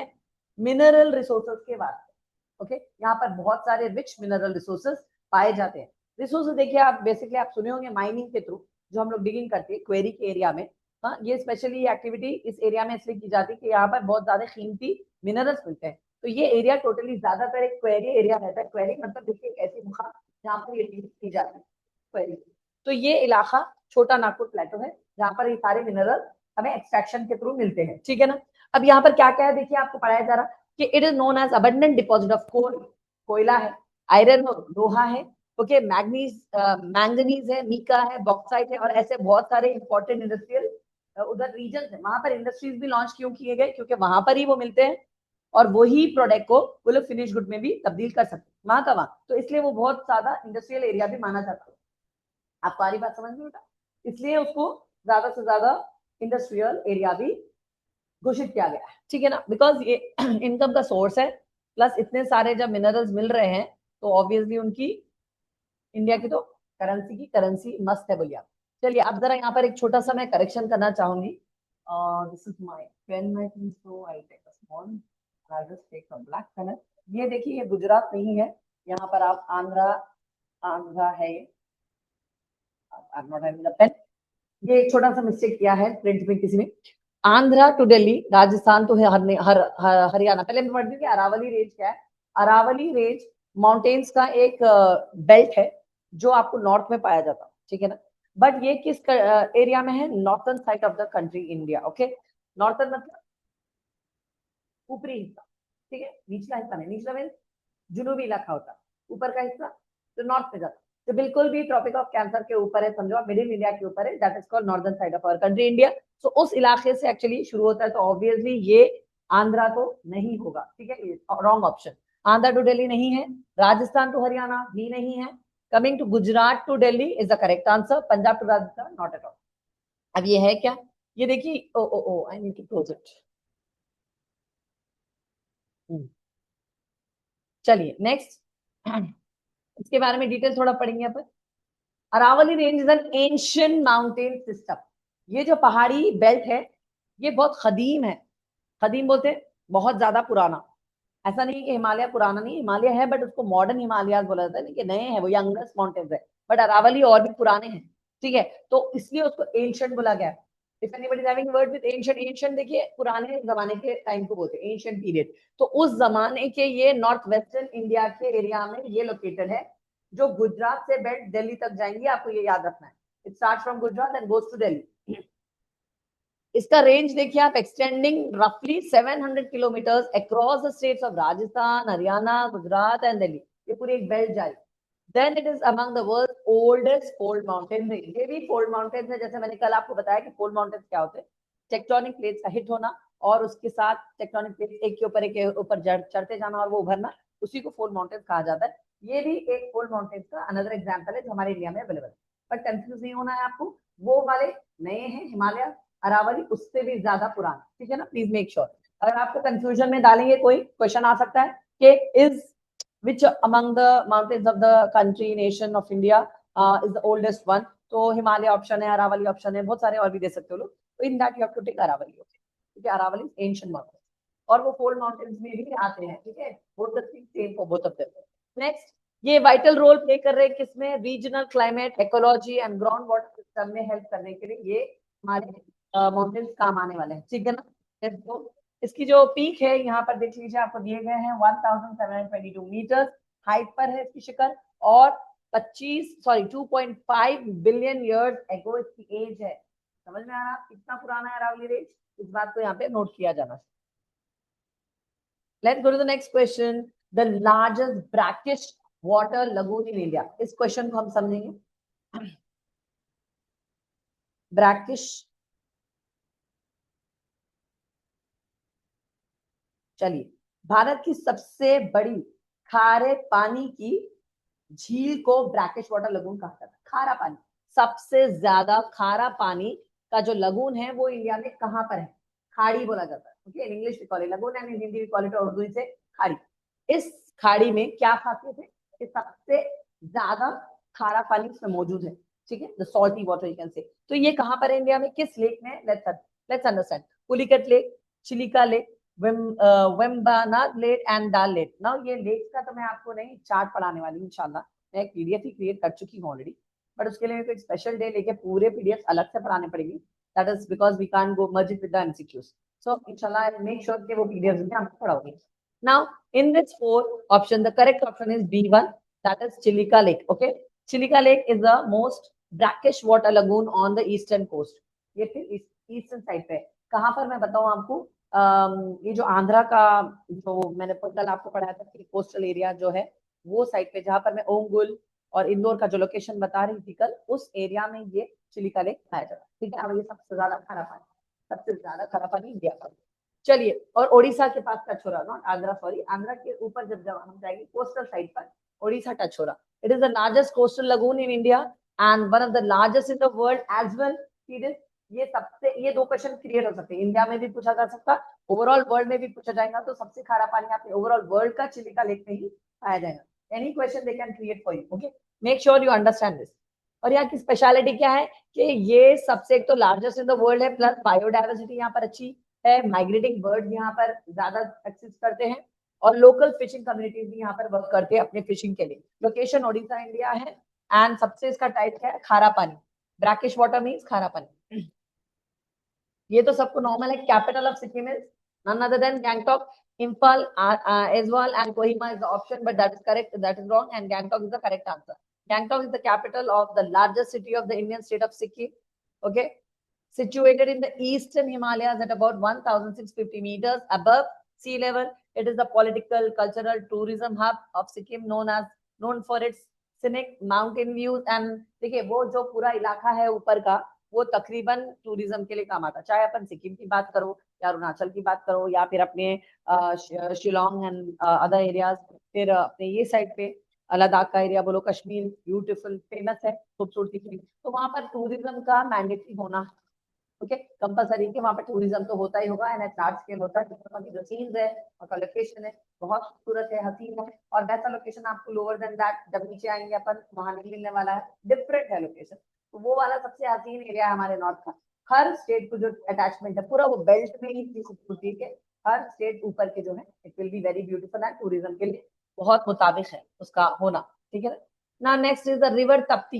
मिनरल रिसोर्सेस के वास्ते। ओके, यहाँ पर बहुत सारे रिच मिनरल रिसोर्सेस पाए जाते हैं। रिसोर्सेस देखिए आप बेसिकली आप सुने होंगे माइनिंग के थ्रू जो हम लोग डिगिंग करते हैं क्वेरी के एरिया में। हाँ, ये स्पेशली एक्टिविटी इस एरिया में इसलिए की जाती है कि यहाँ पर बहुत ज्यादा कीमती मिनरल्स मिलते हैं। तो ये एरिया टोटली ज्यादातर एक क्वेरी एरिया रहता है। क्वेरी मतलब देखिए एक ऐसी जगह जहाँ पर ये चीज की जाती है क्वेरी। तो ये इलाका छोटा नागपुर प्लेटो है जहाँ पर ये सारे मिनरल हमें एक्सट्रैक्शन के थ्रू मिलते हैं। ठीक है ना। अब यहाँ पर क्या क्या है देखिए आपको पढ़ाया जा रहा कि it is known as abundant deposit of coal, कोयला है, आयरन और लोहा है, ओके, मैंगनीज है, मीका है, बॉक्साइट है, और ऐसे बहुत सारे इंपॉर्टेंट इंडस्ट्रियल उधर रीजन है। वहां पर इंडस्ट्रीज भी लॉन्च क्यों किए गए? क्योंकि वहां पर ही वो मिलते हैं और वही प्रोडक्ट को वो लोग फिनिश गुड में भी तब्दील कर सकते हैं वहां का वहां। तो इसलिए वो बहुत ज्यादा इंडस्ट्रियल एरिया भी माना जाता है। आपको सारी बात समझ में बेटा? इसलिए उसको ज्यादा से ज्यादा इंडस्ट्रियल एरिया भी घोषित किया गया है। ठीक है ना, बिकॉज ये इनकम का सोर्स है, प्लस इतने सारे जब मिनरल्स मिल रहे हैं तो ऑब्वियसली उनकी इंडिया की तो करेंसी मस्त है बोलिए आप। चलिए अब जरा यहाँ पर एक छोटा सा मैं करेक्शन करना चाहूंगी। This is my pen, I think so I take a small, I just take a black colour. ये देखिए ये गुजरात नहीं है, यहाँ पर आप आंध्रा, आंध्रा है ये, I am not having the pen. ये एक छोटा सा मिस्टेक किया है प्रिंट में किसी ने। Andhra to Delhi, Rajasthan to Haryana. पहले मैं पढ़ दूं कि अरावली रेंज क्या है। अरावली रेंज माउंटेन्स का एक बेल्ट है जो आपको नॉर्थ में पाया जाता है। ठीक है ना, बट ये किस एरिया में है? Northern side of the country India. Okay, northern मतलब ऊपरी हिस्सा, ठीक है, निचला हिस्सा नहीं, निचला में जुनूबी इलाका होता है, ऊपर का हिस्सा तो नॉर्थ में जाता है। तो बिल्कुल भी ट्रॉपिक ऑफ कैंसर के ऊपर है, समझो आप, मिडिल इंडिया के ऊपर है, that is called northern side of our country India. So उस इलाके से एक्चुअली शुरू होता है, तो ऑब्वियसली ये आंध्रा तो नहीं होगा। ठीक है, wrong option. Andhra to Delhi नहीं है, राजस्थान टू हरियाणा भी नहीं है, coming to Gujarat to Delhi is the correct answer, Punjab to Rajasthan not at all. अब ये है क्या? ये देखिए, oh oh oh I need to close it. चलिए नेक्स्ट, इसके बारे में डिटेल थोड़ा पढ़ेंगे अपन। Aravalli range is an ancient mountain system. ये जो पहाड़ी बेल्ट है ये बहुत खदीम है। खदीम बोलते हैं बहुत ज्यादा पुराना। ऐसा नहीं कि हिमालय पुराना नहीं, हिमालय है बट उसको मॉडर्न हिमालय बोला जाता है, नहीं कि नए हैं, वो यंगेस्ट माउंटेन्स है, बट अरावली और भी पुराने हैं। ठीक है, तो इसलिए उसको एंशियंट बोला गया है। If anybody is having word with ancient, ancient देखिए पुराने जमाने के टाइम को बोलते हैं एंशियंट पीरियड। तो उस जमाने के ये नॉर्थ वेस्टर्न इंडिया के एरिया में ये लोकेटेड है, जो गुजरात से बेल्ट दिल्ली तक जाएंगे, आपको ये याद रखना है। It start from Gujarat and goes to Delhi. इसका रेंज देखिए आप, एक्सटेंडिंग रफली 700 kilometres across the states of Rajasthan, Haryana, Gujarat and Delhi. ये पूरी एक बेल्ट जारी। Then it is among the world oldest fold mountain range. ये भी फोल्ड माउंटेन है, जैसे मैंने कल आपको बताया कि फोल्ड माउंटेन क्या होते हैं, टेक्टोनिक प्लेट्स का हिट होना और उसके साथ टेक्टोनिक प्लेट्स एक के ऊपर एक के ऊपर चढ़ते जाना और वो उभरना, उसी को फोल्ड माउंटेन कहा जाता है। ये भी एक फोल्ड माउंटेन का अनदर एग्जाम्पल है जो हमारे इंडिया में अवेलेबल है। बट कंफ्यूज नहीं होना है आपको, वो वाले नए हैं हिमालय, अरावली उससे भी ज्यादा पुराना। ठीक है ना, प्लीज मेक श्योर। अगर आपको कंफ्यूजन में डालेंगे कोई क्वेश्चन आ सकता है कि is which among the mountains of the country nation of India is the oldest one, तो हिमालय ऑप्शन है, अरावली ऑप्शन है, बहुत सारे और भी दे सकते हो लोग। तो in that you have to take Aravalli. ठीक है, अरावली एंशिएंट माउंटेन और वो फोल्ड माउंटेन्स में भी आते हैं। ठीक है, both the things same for both of them. Next, ये वाइटल रोल प्ले कर रहे हैं किसमें? Regional climate, ecology and ground water system में हेल्प करने के लिए ये हमारे माउंटेन्स काम आने वाले हैं। ठीक है ना। इसकी जो पीक है यहाँ पर देख लीजिए, आपको दिए गए हैं 1722 मीटर हाइट पर है इसकी शिखर, और 2.5 बिलियन ईयर्स एगो इसकी एज है। समझ में आ रहा कितना पुराना है अरावली रेंज? इस बात को यहाँ पे नोट किया जाना। Let's go to the next question. The largest brackish water lagoon in India. इस क्वेश्चन को हम समझेंगे। ब्रैकिश, चलिए, भारत की सबसे बड़ी खारे पानी की झील को ब्रैकिश वाटर लगून कहा जाता है। खारा पानी, सबसे ज्यादा खारा पानी का जो लगून है वो इंडिया में कहां पर है? खाड़ी बोला जाता है। Okay, in English we call it lagoon and in Hindi we call it, Urdu से खाड़ी। इस खाड़ी में क्या खासियत है कि सबसे ज्यादा खारा पानी इसमें मौजूद है। ठीक है, the salty water you can say. तो ये कहां पर है इंडिया में, किस लेक में? Let's understand. Pulicat lake, Chilika lake, Vembanad lake and डाल लेक। नाउ ये लेक का तो मैं आपको नहीं चार्ट पढ़ाने वाली हूँ इंशाल्लाह, मैं एक पीडीएफ ही क्रिएट कर चुकी हूँ ऑलरेडी, बट उसके लिए मेरे को एक स्पेशल डे लेके पूरे पीडीएफ अलग से पढ़ाने पड़ेगी। That is because we can't go merge it with the MCQs. So इंशाल्लाह आई विल मेक श्योर कि वो पीडीएफ में आपको पढ़ाऊंगी। Now in this four option the correct option is B1, that is Chilika lake. Okay, Chilika lake is the most brackish water lagoon on the eastern coast. ये फिर eastern side पे कहां पर मैं बताऊं आपको, ये जो आंध्रा का जो मैंने कल आपको पढ़ाया था कि कोस्टल एरिया जो है वो साइड पे, जहां पर मैं ओंगुल और इंदौर का जो लोकेशन बता रही थी कल, उस एरिया में ये चिलिका लेक पाया जाता है। ठीक है, अब ये सबसे ज्यादा खारा पानी, सबसे ज्यादा खारा पानी इंडिया का। चलिए, और ओडिशा के पास टच हो रहा, नॉट आंध्रा, सॉरी, आंध्रा के ऊपर जब हम जाएंगे कोस्टल साइड पर ओडिशा टच हो रहा। It is the largest coastal lagoon in India and one of the largest in the world as well. ये सबसे, ये दो क्वेश्चन क्रिएट हो सकते हैं, इंडिया में भी पूछा जा सकता, ओवरऑल वर्ल्ड में भी पूछा जाएगा। तो सबसे खारा पानी आपने ओवरऑल वर्ल्ड का चिलिका लेक में ही पाया जाएगा। Any question they can create for you. Okay, make sure you understand this. और यहाँ की स्पेशलिटी क्या है कि ये सबसे, एक तो लार्जेस्ट इन द वर्ल्ड है, प्लस बायोडाइवर्सिटी यहाँ पर अच्छी है, माइग्रेटिंग बर्ड यहाँ पर ज्यादा एक्सेस करते हैं, और लोकल फिशिंग कम्युनिटीज भी यहाँ पर वर्क करते हैं अपने फिशिंग के लिए। लोकेशन ओडिशा इंडिया है एंड सबसे इसका टाइप क्या है? खारा पानी। ब्रैकिश वाटर मीन्स खारा पानी। ये तो सबको नॉर्मल है। Capital of Sikkim is none other than Gangtok. Impal, Aizawl and Kohima is the option, but that is correct. That is wrong, and Gangtok is the correct answer. Gangtok is the capital of the largest city of the Indian state of Sikkim. Okay, situated in the eastern Himalayas at about 1,650 meters above sea level. It is the political, cultural, tourism hub of Sikkim, known for its scenic mountain views. And देखिए, वो जो पूरा इलाका है ऊपर का, वो तकरीबन टूरिज्म के लिए काम आता है। चाहे अपन सिक्किम की बात करो या अरुणाचल की बात करो या फिर अपने शिलोंग एंड अदर एरियाज, फिर अपने ये साइड पे लद्दाख का एरिया बोलो, कश्मीर ब्यूटीफुल फेमस है खूबसूरती के लिए, तो वहां पर टूरिज्म का मैंडेटरी होना, ओके, कंपलसरी के वहां पर टूरिज्म तो होता ही होगा एंड एट लार्ज स्केल होता है। क्योंकि जो सीन्स है और लोकेशन है बहुत खूबसूरत है, हसीन है, और वैसा लोकेशन आपको लोअर देन दैट जब नीचे आएंगे अपन वहां नहीं मिलने वाला है, डिफरेंट है लोकेशन। तो वो वाला सबसे हसीन एरिया है हमारे नॉर्थ का। हर स्टेट को जो अटैचमेंट है पूरा वो बेल्ट में ही खूबसूरती के, हर स्टेट ऊपर के जो है it will be very beautiful and tourism के लिए बहुत मुताबिक है उसका होना। ठीक है ना। Next is the river Trupti.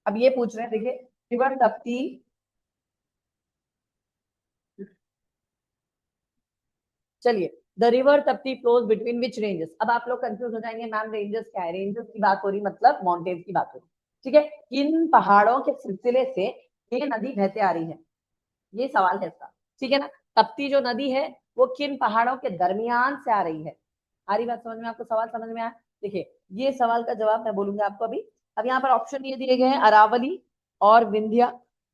अब ये पूछ रहे हैं, देखिए, रिवर तप्ती चलिए, the river Tapti flows between which ranges. अब आप लोग कंफ्यूज हो जाएंगे, मैम रेंजेस क्या है? रेंजेस की बात हो रही, मतलब माउंटेन्स की बात हो रही। ठीक है, किन पहाड़ों के सिलसिले से ये नदी बहते आ रही है, ये सवाल है इसका। ठीक है ना, तप्ती जो नदी है वो किन पहाड़ों के दरमियान से आ रही है। आ रही बात समझ में? आपको सवाल समझ में आया? देखिए, ये सवाल का जवाब मैं बोलूंगा आपको अभी। अब यहाँ पर ऑप्शन ये दिए गए हैं, अरावली और विंध्या,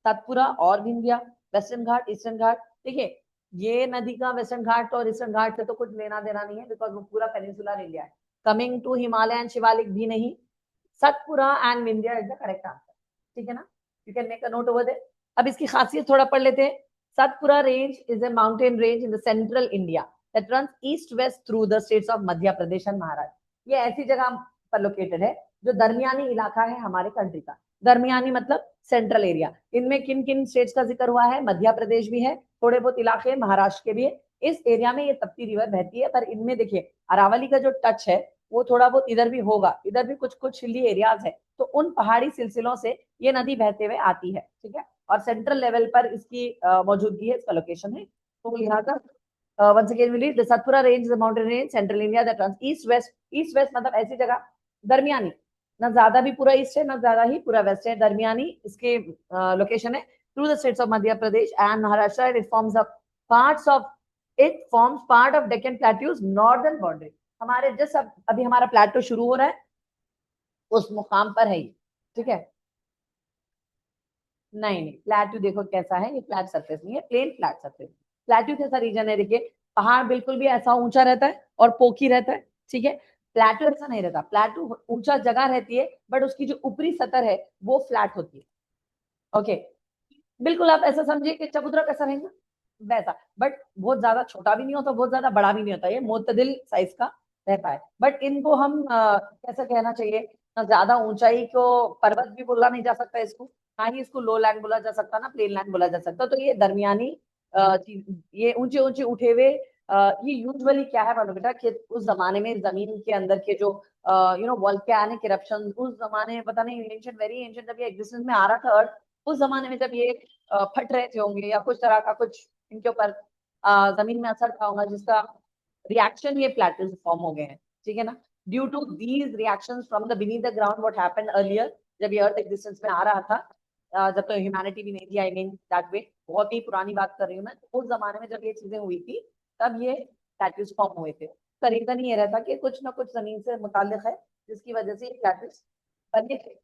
सतपुरा और विंध्या, वेस्टर्न घाट, ईस्टर्न घाट। देखिए, ये नदी का वेस्टर्न घाट और ईस्टर्न घाट से तो कुछ लेना देना नहीं है, बिकॉज वो पूरा पेनिनसुलर एरिया है। Coming to Himalaya and Shivalik भी नहीं। Satpura and Vindhya is the correct answer. ठीक है ना, you can make a note over there. अब इसकी खासियत थोड़ा पढ़ लेते हैं। Satpura range is a mountain range in the central India that runs east-west through the states of Madhya Pradesh and Maharashtra. ये ऐसी जगह पर लोकेटेड है जो दरमियानी इलाका है हमारे कंट्री का। दरमियानी मतलब सेंट्रल एरिया। इनमें किन किन स्टेट्स का जिक्र हुआ है? मध्य प्रदेश भी है, थोड़े बहुत इलाके महाराष्ट्र के भी है। इस एरिया में ये तप्ती रिवर बहती है, पर इनमें देखिए अरावली का जो टच है वो थोड़ा बहुत इधर भी होगा, इधर भी कुछ कुछ हिली एरियाज है, तो उन पहाड़ी सिलसिलों से ये नदी बहते हुए आती है। ठीक है, और सेंट्रल लेवल पर इसकी मौजूदगी है, इसका लोकेशन है। तो यहाँ का once again will the Satpura range, the mountain range, central India that runs east west. East west मतलब ऐसी जगह दरमियानी, ना ज्यादा भी पूरा ईस्ट है ना ज्यादा ही पूरा वेस्ट है, दरमियानी इसके लोकेशन है। Through the states of Madhya Pradesh and Maharashtra it forms a parts of it forms part of Deccan plateaus northern boundary. हमारे जस्ट अभी हमारा प्लेटो शुरू हो रहा है उस मुकाम पर है ये, ठीक है। नहीं नहीं, प्लेट्यू देखो कैसा है, ये फ्लैट सरफेस नहीं है, प्लेन फ्लैट सरफेस। प्लेट्यू कैसा रीजन है, देखिए पहाड़ बिल्कुल भी ऐसा ऊंचा रहता है और पोखी रहता है, ठीक है। प्लेट्यू ऐसा नहीं रहता, प्लेट्यू ऊंचा जगह रहती है बट उसकी जो ऊपरी सतह है वो फ्लैट होती है। ओके, बिल्कुल आप ऐसा समझिए कि चबूतरा कैसा रहेगा वैसा, बट बहुत ज्यादा छोटा भी नहीं होता बहुत ज्यादा बड़ा भी नहीं होता, ये मोतदिल साइज का रहता है। बट इनको हम कैसा कहना चाहिए, ना ज्यादा ऊंचाई को पर्वत भी बोला नहीं जा सकता इसको, ना ही इसको लो लैंड बोला जा सकता, ना प्लेन लैंड बोला जा सकता। तो ये दरमियानी चीज, ये ऊंचे ऊंचे उठे हुए ये यूजुअली क्या है मालूम बेटा कि उस जमाने में जमीन के अंदर के जो वोल्केनिक इरप्शन उस जमाने में, पता नहीं एंशिएंट वेरी एंशिएंट जब ये एग्जिस्टेंस में आ रहा था अर्थ, उस जमाने में जब ये फट रहे थे होंगे या कुछ तरह का कुछ इनके ऊपर जमीन में असर था होगा जिसका रिएक्शन ये प्लेटूज फॉर्म हो गए हैं, ठीक है ना। Due to these reactions from the beneath the ground what happened earlier, जब ये अर्थ एग्जिस्टेंस में आ रहा था, जब तो ह्यूमैनिटी भी नहीं थी, आई मीन दैट वे, बहुत ही पुरानी बात कर रही हूँ मैं, तो उस जमाने में जब ये चीजें हुई थी तब ये प्लेटूज फॉर्म हुए थे। तो रीजन ये रहता कि कुछ ना कुछ जमीन से मुतालिक है जिसकी वजह से ये प्लेटूज बने थे।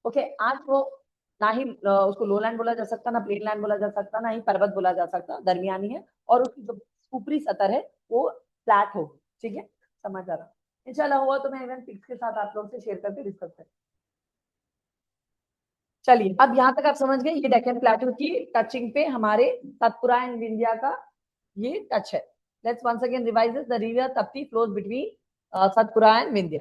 ओके, आज वो ना ही उसको लोलैंड बोला जा सकता, ना प्लेन लैंड बोला जा सकता, ना ही पर्वत बोला जा सकता, दरमियानी है और उसकी जो ऊपरी सतह है वो फ्लैट होगी, ठीक है। समझ आ रहा, इंशाल्लाह हुआ तो मैं इवन पिक्स के साथ आप लोग से शेयर करके डिस्कस करें। चलिए, अब यहाँ तक आप समझ गए, ये डेक्कन प्लेटू की टचिंग पे हमारे सतपुरा एंड विंध्या का ये टच है। Let's once again revise this, the river Tapti flows between Satpura and Vindhya.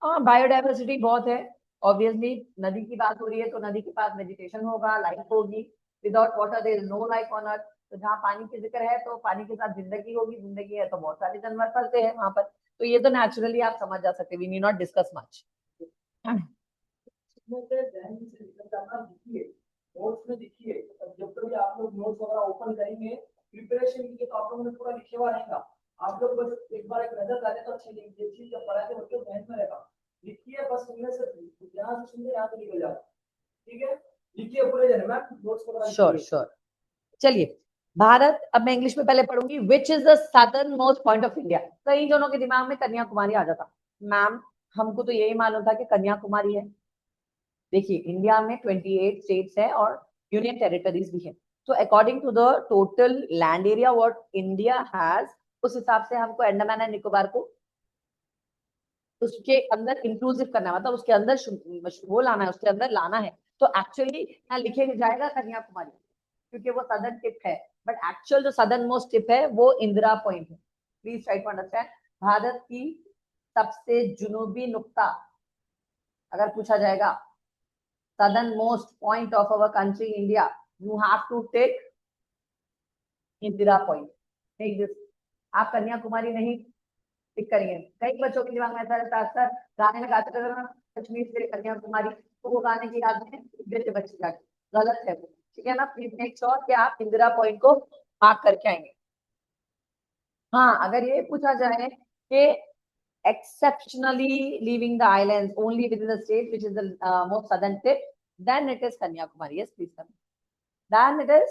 हाँ, बायोडाइवर्सिटी बहुत है, ऑब्वियसली नदी की बात हो रही है तो नदी के पास वेजिटेशन होगा, लाइफ होगी। Without water there is no life on earth. तो जहाँ पानी की जिक्र है तो पानी के साथ जिंदगी होगी, जिंदगी है तो बहुत सारे जानवर पलते हैं वहां पर। तो ये तो नेचुरली आप समझ जा सकते, we need not discuss much.
Notes में देखिए, जब तक भी आप लोग नोट्स वगैरह ओपन करेंगे प्रिपरेशन के तो आप लोगों ने पूरा लिखे हुआ रहेगा। आप लोग बस एक बार एक नजर डालें तो अच्छी ये चीज जब पढ़ाते बच्चों को ध्यान में रहेगा। लिखिए बस, सुनने से यहाँ से सुनने यहाँ से निकल जाओ, ठीक है। लिखिए पूरे जन मैम, नोट्स वगैरह
श्योर श्योर। चलिए, भारत, अब मैं इंग्लिश में पहले पढ़ूंगी। Which is the southern most point of India. कई जनों के दिमाग में कन्याकुमारी आ जाता, मैम हमको तो यही मालूम था कि कन्याकुमारी है। देखिए, इंडिया में 28 स्टेट्स है और यूनियन टेरिटरीज भी है, तो according to the total land area what India has, उस हिसाब से हमको अंडमान एंड निकोबार को उसके अंदर इंक्लूसिव करना है, मतलब उसके अंदर वो लाना है, उसके अंदर लाना है। तो एक्चुअली यहाँ लिखे जाएगा कन्याकुमारी क्योंकि वो सदर्न टिप है, बट एक्चुअल जो सदर्न मोस्ट टिप है वो इंदिरा पॉइंट है। Please try to understand, Bharat की सबसे जुनूबी नुक्ता अगर पूछा जाएगा, southernmost point of our country India, you have to take Indira point. Take this, आप कन्याकुमारी नहीं टिक करेंगे। कई बच्चों के दिमाग में ऐसा रहता है, अक्सर गाने में गाते रहते कश्मीर से कन्याकुमारी, तो वो गाने की याद में देते बच्चे जाके, गलत है वो, ठीक है ना। प्लीज मेक श्योर कि आप इंदिरा पॉइंट को मार्क करके आएंगे। हाँ, अगर ये पूछा जाए कि exceptionally leaving the islands only within the state which is the most southern tip, then it is Kanyakumari. Yes, please come. Then it is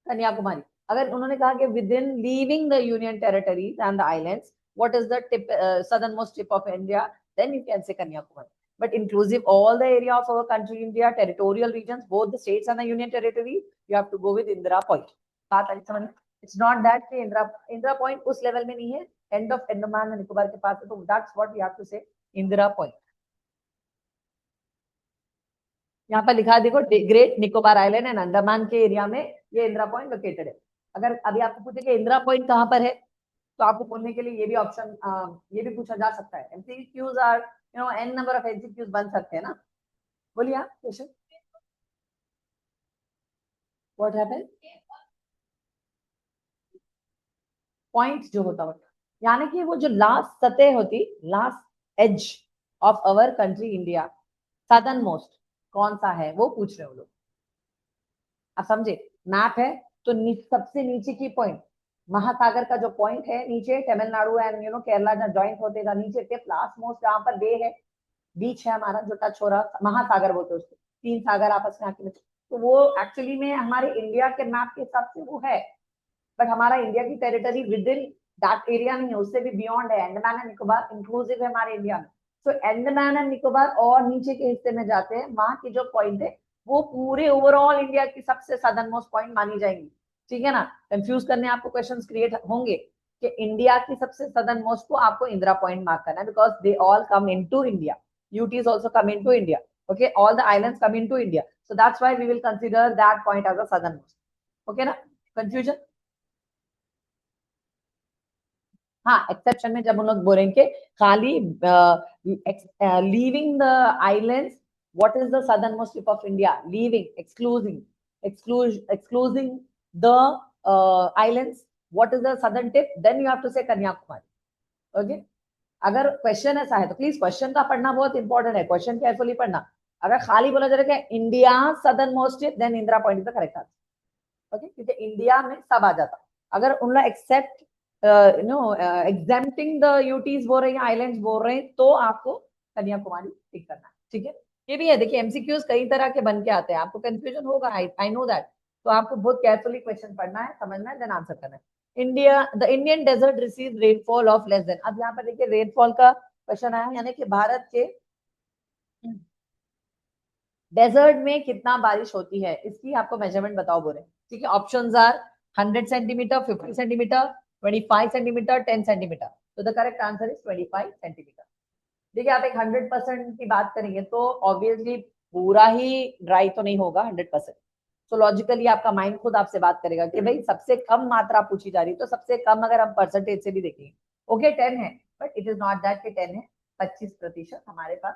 Kanyakumari. अगर उन्होंने कहा कि within leaving the union territories and the islands, what is the tip, southernmost tip of India, then you can say Kanyakumari. But inclusive all the area of our country India, territorial regions, both the states and the union territory, you have to go with Indira Point. बात आई समझ में? It's not that कि Indira point उस level में नहीं है, end of Andaman and Nicobar के पास है, तो that's what we have to say Indira point. यहाँ पर लिखा है देखो, great Nicobar island and Andaman के एरिया में ये इंदिरा पॉइंट लोकेटेड है। अगर अभी आपको पूछे कि इंदिरा पॉइंट कहाँ पर है, तो आपको बोलने के लिए ये भी ऑप्शन, ये भी पूछा जा सकता है। MCQs are an number of MCQs बन सकते हैं ना। बोलिए आप क्वेश्चन, व्हाट हैपेंड, पॉइंट जो होता है यानी कि वो जो लास्ट सतह होती, last edge of our country India, southernmost कौन सा है वो पूछ रहे हो लोग। आप समझे, मैप है तो सबसे नीचे की पॉइंट, महासागर का जो पॉइंट है नीचे, तमिलनाडु एंड केरला जहाँ ज्वाइंट होते था, नीचे टिप लास्ट मोस्ट जहाँ पर बे है, बीच है हमारा जो टच हो रहा, महासागर बोलते हैं उसको, 3 सागर आपस में आके, तो वो एक्चुअली में हमारे इंडिया के मैप के हिसाब से वो है, बट हमारा इंडिया की territory with in that area नहीं है, उससे भी बियॉन्ड है, अंडमान एंड निकोबार इंक्लूसिव है हमारे इंडिया में। तो अंडमान एंड निकोबार और नीचे के हिस्से में जाते हैं, वहां की जो पॉइंट है वो पूरे ओवरऑल इंडिया की सबसे सदर्न मोस्ट पॉइंट मानी जाएंगी, ठीक है ना। कंफ्यूज करने आपको क्वेश्चन क्रिएट होंगे कि इंडिया की सबसे सदर्न मोस्ट को आपको इंदिरा पॉइंट मार्क करना है, because they all come into India, UTs also come into India. Okay, all the islands come into India. So that's why we will consider that point as a southernmost. Okay ना? Confusion? हाँ, exception में जब हम लोग बोलेंगे खाली leaving the islands, what is the southern most tip of India, leaving, excluding the islands, what is the southern tip, then you have to say Kanyakumari. Okay, अगर question ऐसा है तो प्लीज क्वेश्चन का पढ़ना बहुत इंपॉर्टेंट है, question carefully पढ़ना। अगर खाली बोला जा रहा है कि India southernmost tip, then Indira point is the correct answer. Okay, क्योंकि इंडिया में सब आ जाता, अगर उन लोग एक्सेप्ट एग्जेम्प्टिंग द यूटीज बोल रहे हैं, आइलैंड्स बोल रहे हैं, तो आपको कन्याकुमारी टिक करना है, ठीक है। ये भी है, देखिए एमसीक्यूज कई तरह के बन के आते हैं, आपको कंफ्यूजन होगा, आई नो दैट, तो आपको बहुत केयरफुली क्वेश्चन पढ़ना है, समझना है, देन आंसर करना है। India, the Indian desert receive rainfall of less than, अब यहाँ पर देखिए रेनफॉल का क्वेश्चन आया, यानी कि भारत के डेजर्ट में कितना बारिश होती है, इसकी आपको मेजरमेंट बताओ बोले, ठीक है। Options are 100 centimetre, 50 centimetre, 25 centimetre, 10 centimetre, तो the correct answer is 25 centimetre. देखिए आप एक 100% की बात करेंगे तो ऑब्वियसली पूरा ही ड्राई तो नहीं होगा 100%, तो लॉजिकली आपका माइंड खुद आपसे बात करेगा कि भाई सबसे कम मात्रा पूछी जा रही है, तो सबसे कम अगर हम परसेंटेज से भी देखेंगे, ओके 10 है, but it is not that कि 10 है, 25% हमारे पास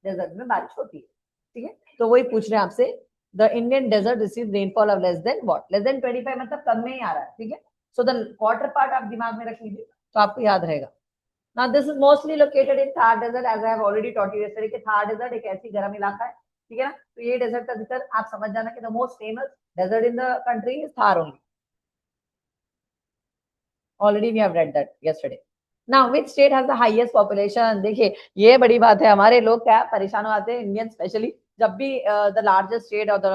डेजर्ट में बारिश होती है, ठीक है। तो वही पूछ रहे हैं आपसे, the Indian desert receive rainfall of less than what, less than 25 मतलब कम में ही आ रहा है, ठीक है। सो द क्वार्टर पार्ट आप दिमाग में रख लीजिए तो आपको याद रहेगा। Now this is mostly located in Thar Desert, as I have already taught you yesterday कि Thar Desert एक ऐसी गर्म इलाका है, ठीक है ना। तो ये डेजर्ट का जिक्र आप समझ जाना कि the most famous desert in the country is Thar only. Already we have read that yesterday. Now which state has the highest population? देखिए ये बड़ी बात है, हमारे लोग क्या परेशान हो जाते हैं इंडियन स्पेशली, जब भी द लार्जेस्ट स्टेट और द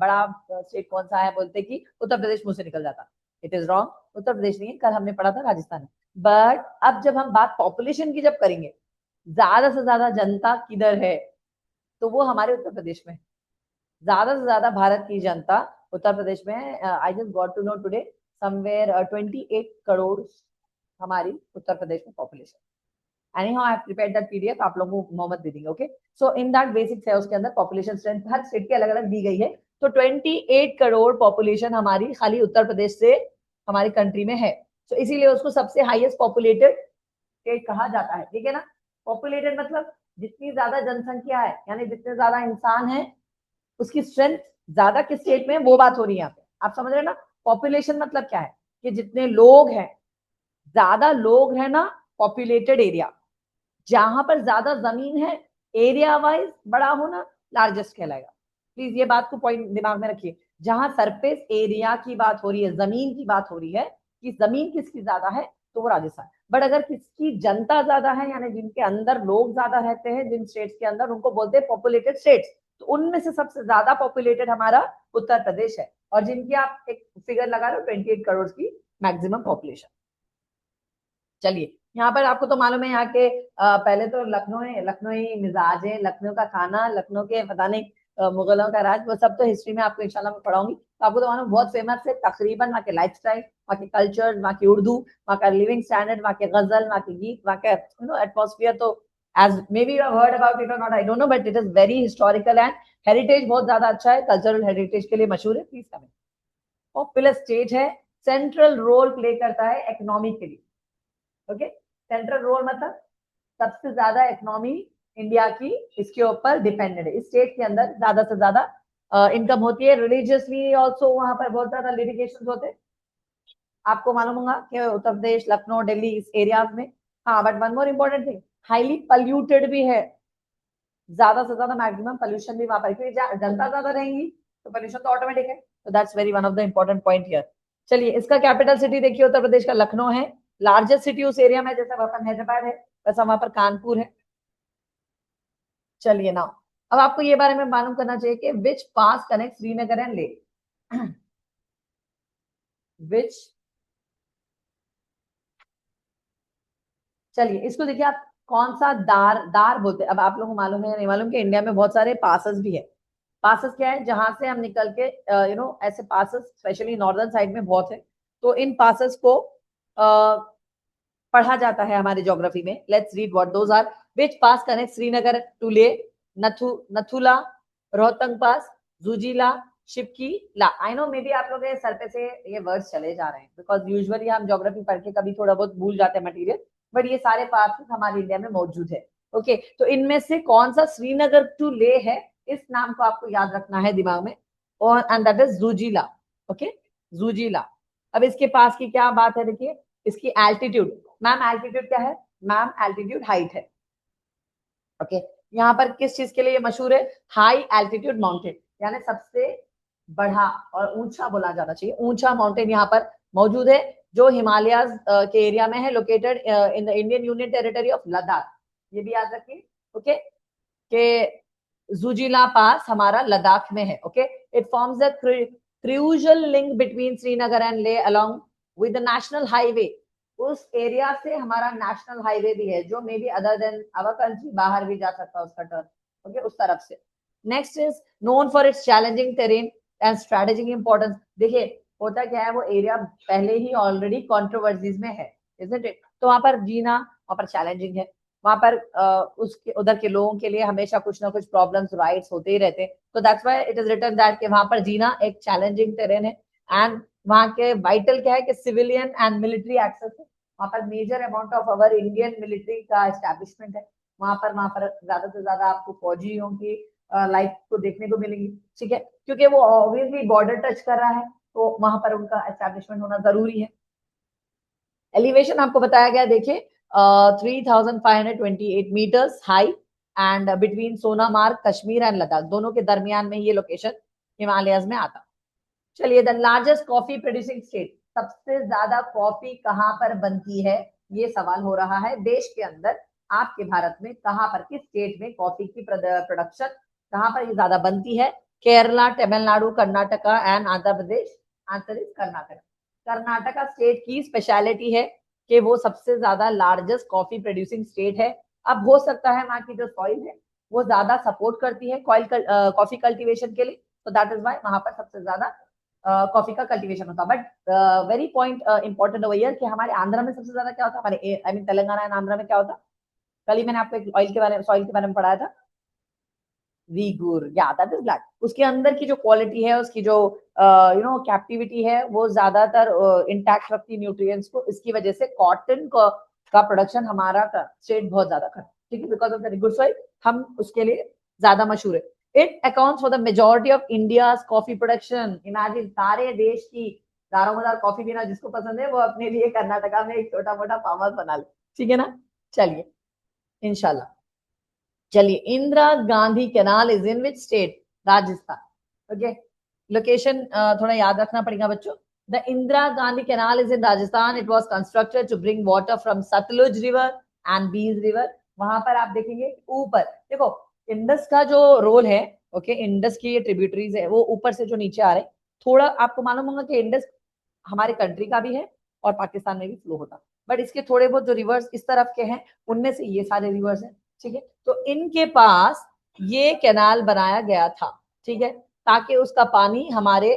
बड़ा स्टेट कौन सा है बोलते कि उत्तर प्रदेश मुंह से निकल जाता, it is wrong, Uttar Pradesh नहीं है, कल हमने पढ़ा था राजस्थान। बट अब जब हम बात पॉपुलेशन की जब करेंगे, ज्यादा से ज्यादा जनता किधर है, तो वो हमारे उत्तर प्रदेश में, ज्यादा से ज्यादा भारत की जनता उत्तर प्रदेश में है। I just got to know today somewhere 28 crore हमारी उत्तर प्रदेश में population. Anyhow, I have prepared that PDF, आप लोगों को मोहम्मद दे देंगे, okay. So in that basics है, उसके अंदर पॉपुलेशन स्ट्रेंथ हर स्टेट की अलग अलग दी गई है, तो 28 करोड़ पॉपुलेशन हमारी खाली उत्तर प्रदेश से हमारी कंट्री में है, तो इसीलिए उसको सबसे हाईएस्ट पॉपुलेटेड स्टेट कहा जाता है, ठीक है ना। पॉपुलेटेड मतलब जितनी ज्यादा जनसंख्या है, यानी जितने ज्यादा इंसान है, उसकी स्ट्रेंथ ज्यादा किस स्टेट में, वो बात हो रही है यहाँ पे, आप समझ रहे हैं ना। पॉपुलेशन मतलब क्या है कि जितने लोग हैं, ज्यादा लोग है ना, पॉपुलेटेड एरिया, जहां पर ज्यादा जमीन है, एरिया वाइज बड़ा होना लार्जेस्ट कहलाएगा। प्लीज ये बात को पॉइंट दिमाग में रखिए, जहां सरफेस एरिया की बात हो रही है, जमीन की बात हो रही है कि जमीन किसकी ज्यादा है, तो वो राजस्थान। बट अगर किसकी जनता ज्यादा है, यानी जिनके अंदर लोग ज्यादा रहते हैं, जिन स्टेट्स के अंदर, उनको बोलते हैं पॉपुलेटेड स्टेट्स, तो उनमें से सबसे ज्यादा पॉपुलेटेड हमारा उत्तर प्रदेश है, और जिनकी आप एक फिगर लगा रहे हो 28 करोड़ की मैक्सिमम पॉपुलेशन। चलिए यहाँ पर आपको तो मालूम है यहाँ के पहले तो लखनऊ मिजाज है, लखनऊ का खाना, लखनऊ के पता नहीं मुगलों का राज, वो सब तो हिस्ट्री में आपको इंशाल्लाह मैं पढ़ाऊंगी, तो आपको तो मालूम बहुत फेमस है तकरीबन वहाँ के लाइफस्टाइल, वहाँ के कल्चर, वहाँ की उर्दू, वहाँ का लिविंग स्टैंडर्ड, वहाँ के गजल, वहाँ के गीत, वहाँ का एटमोस्फियर, तो as may be you have heard about it और not, I don't know, but it is very historical and heritage बहुत ज्यादा अच्छा है, कल्चरल हेरिटेज के लिए मशहूर है। Please comment. पॉपुलर स्टेट है, सेंट्रल रोल प्ले करता है इकोनॉमी के लिए, ओके। सेंट्रल रोल मतलब सबसे ज्यादा इकोनॉमी इंडिया की इसके ऊपर डिपेंडेंट है, इस स्टेट के अंदर ज्यादा से ज्यादा इनकम होती है। रिलीजियसली ऑल्सो वहां पर बहुत ज्यादा लिटिगेशन होते हैं, आपको मालूम होगा कि उत्तर प्रदेश, लखनऊ, दिल्ली, इस एरियाज में। हाँ, but one more important thing, highly polluted भी है, ज्यादा से ज्यादा मैक्सिमम पॉल्यूशन भी वहां पर, क्योंकि जनता ज्यादा रहेंगी तो पॉल्यूशन तो ऑटोमेटिक है, तो that's very one of the important point here. चलिए, इसका कैपिटल सिटी देखिए उत्तर प्रदेश का लखनऊ है। लार्जेस्ट सिटी उस एरिया में जैसे वहां पर हैदराबाद है, वैसा वहां पर कानपुर है। चलिए ना, अब आपको ये बारे में मालूम करना चाहिए कि विच पास कनेक्ट श्रीनगर एंड ले। विच, चलिए इसको देखिए आप, कौन सा दार दार बोलते हैं। अब आप लोगों को मालूम है या नहीं मालूम कि इंडिया में बहुत सारे पासेस भी है। पासेस क्या है, जहां से हम निकल के ऐसे पासेस स्पेशली नॉर्दर्न साइड में बहुत है। तो इन पासेस को पढ़ा जाता है हमारे ज्योग्राफी में। Let's read what those are. Which pass connect Srinagar to Leh, Nathula, Rohtang pass, Zojila, Shipki La. I know maybe आप लोग सर पे से ये वर्ड्स चले जा रहे हैं, बिकॉज यूजुअली हम ज्योग्राफी पढ़ के कभी थोड़ा बहुत भूल जाते हैं मटेरियल, बट ये सारे पास हमारे इंडिया में मौजूद है। ओके, तो इनमें से कौन सा श्रीनगर टू ले है, इस नाम को आपको याद रखना है दिमाग में, और एंड दैट इज जूजिला। ओके, जूजिला। अब इसके पास की क्या बात है, देखिए इसकी एल्टीट्यूड। मैम एल्टीट्यूड क्या है? मैम एल्टीट्यूड हाइट है। ओके, यहाँ पर किस चीज के लिए मशहूर है? हाई एल्टीट्यूड माउंटेन, यानी सबसे बढ़ा और ऊंचा बोला जाना चाहिए, ऊंचा माउंटेन यहाँ पर मौजूद है, जो हिमालयाज के एरिया में है, located in the Indian union territory of Ladakh. ये भी याद रखिए। ओके, के जुजिला पास हमारा लद्दाख में है। Okay, it forms the crucial link between Srinagar and Leh along with the national highway. उस एरिया से हमारा नेशनल हाईवे भी है, जो may be other than our country, बाहर भी जा सकता है उसका टर्न। ओके, उस तरफ से। Next is known for its challenging terrain and strategic importance. देखिए होता क्या है, वो एरिया पहले ही ऑलरेडी कॉन्ट्रोवर्सीज में है, इजंट इट? तो वहां पर जीना वहां पर चैलेंजिंग है। वहां पर उसके उधर के लोगों के लिए हमेशा कुछ ना कुछ प्रॉब्लम्स राइट्स होते ही रहते हैं। तो that's why it is written that कि वहां पर जीना एक चैलेंजिंग टेरेन है। एंड वहां के वाइटल क्या है कि सिविलियन एंड मिलिट्री एक्सेस है। वहां पर major amount of our Indian military का एस्टेब्लिशमेंट है। वहां पर ज्यादा से ज्यादा आपको फौजियों की लाइफ को देखने को मिलेंगी। ठीक है, क्योंकि वो ऑब्वियसली बॉर्डर टच कर रहा है, तो वहां पर उनका एस्टेब्लिशमेंट होना जरूरी है। एलिवेशन आपको बताया गया, देखिए 3528 metres high and between Sonamarg, Kashmir and Ladakh, दोनों के दरमियान में ये लोकेशन हिमालयस में आता। चलिए, the largest coffee producing state, सबसे ज्यादा कॉफी कहां पर बनती है, ये सवाल हो रहा है देश के अंदर। आपके भारत में कहां पर, किस स्टेट में कॉफी की प्रोडक्शन कहां पर ये ज्यादा बनती है? Kerala, Tamil Nadu, Karnataka and Andhra Pradesh. Answer is Karnataka. Karnataka state की स्पेशलिटी है कि वो सबसे ज्यादा लार्जेस्ट कॉफी प्रोड्यूसिंग स्टेट है। अब हो सकता है वहां की जो सॉइल है वो ज्यादा सपोर्ट करती है कॉफी कल्टीवेशन के लिए, तो दैट इज वाई वहां पर सबसे ज्यादा कॉफी का कल्टीवेशन होता। But very point important over कि हमारे आंध्र में सबसे ज्यादा क्या होता है, हमारे I mean Telangana and Andhra में क्या होता? कल ही मैंने आपको एक ऑयल के बारे में, सॉइल के बारे में पढ़ाया था, वीगुर, या दैट इज ब्लैक। उसके अंदर की जो क्वालिटी है, उसकी जो कैप्टिविटी है, वो ज्यादातर इंटैक्ट रखती न्यूट्रिएंट्स को। इसकी वजह से कॉटन का प्रोडक्शन हमारा स्टेट बहुत ज्यादा करता है। ठीक है, because of the good soil हम उसके लिए ज्यादा मशहूर है। It accounts for the majority of India's coffee production. Imagine, सारे देश की दारोमदार कॉफी पीना जिसको पसंद है, वो अपने लिए कर्नाटका में एक छोटा मोटा फार्म हाउस बना ले। ठीक है ना? चलिए, इंशाल्लाह। चलिए, Indira Gandhi canal is in which state? Rajasthan. Okay, location थोड़ा याद रखना पड़ेगा बच्चों। The Indira Gandhi canal is in Rajasthan. It was constructed to bring water from Sutlej river and Beas river. वहां पर आप देखेंगे ऊपर, देखो इंडस का जो रोल है, ओके, इंडस की ये ट्रिब्यूटरीज है, वो ऊपर से जो नीचे आ रहे हैं। थोड़ा आपको मालूम होगा कि इंडस हमारे कंट्री का भी है और पाकिस्तान में भी फ्लो होता, बट इसके थोड़े बहुत जो रिवर्स इस तरफ के हैं, उनमें से ये सारे रिवर्स हैं। ठीक है, तो इनके पास ये कैनाल बनाया गया था। ठीक है, ताकि उसका पानी हमारे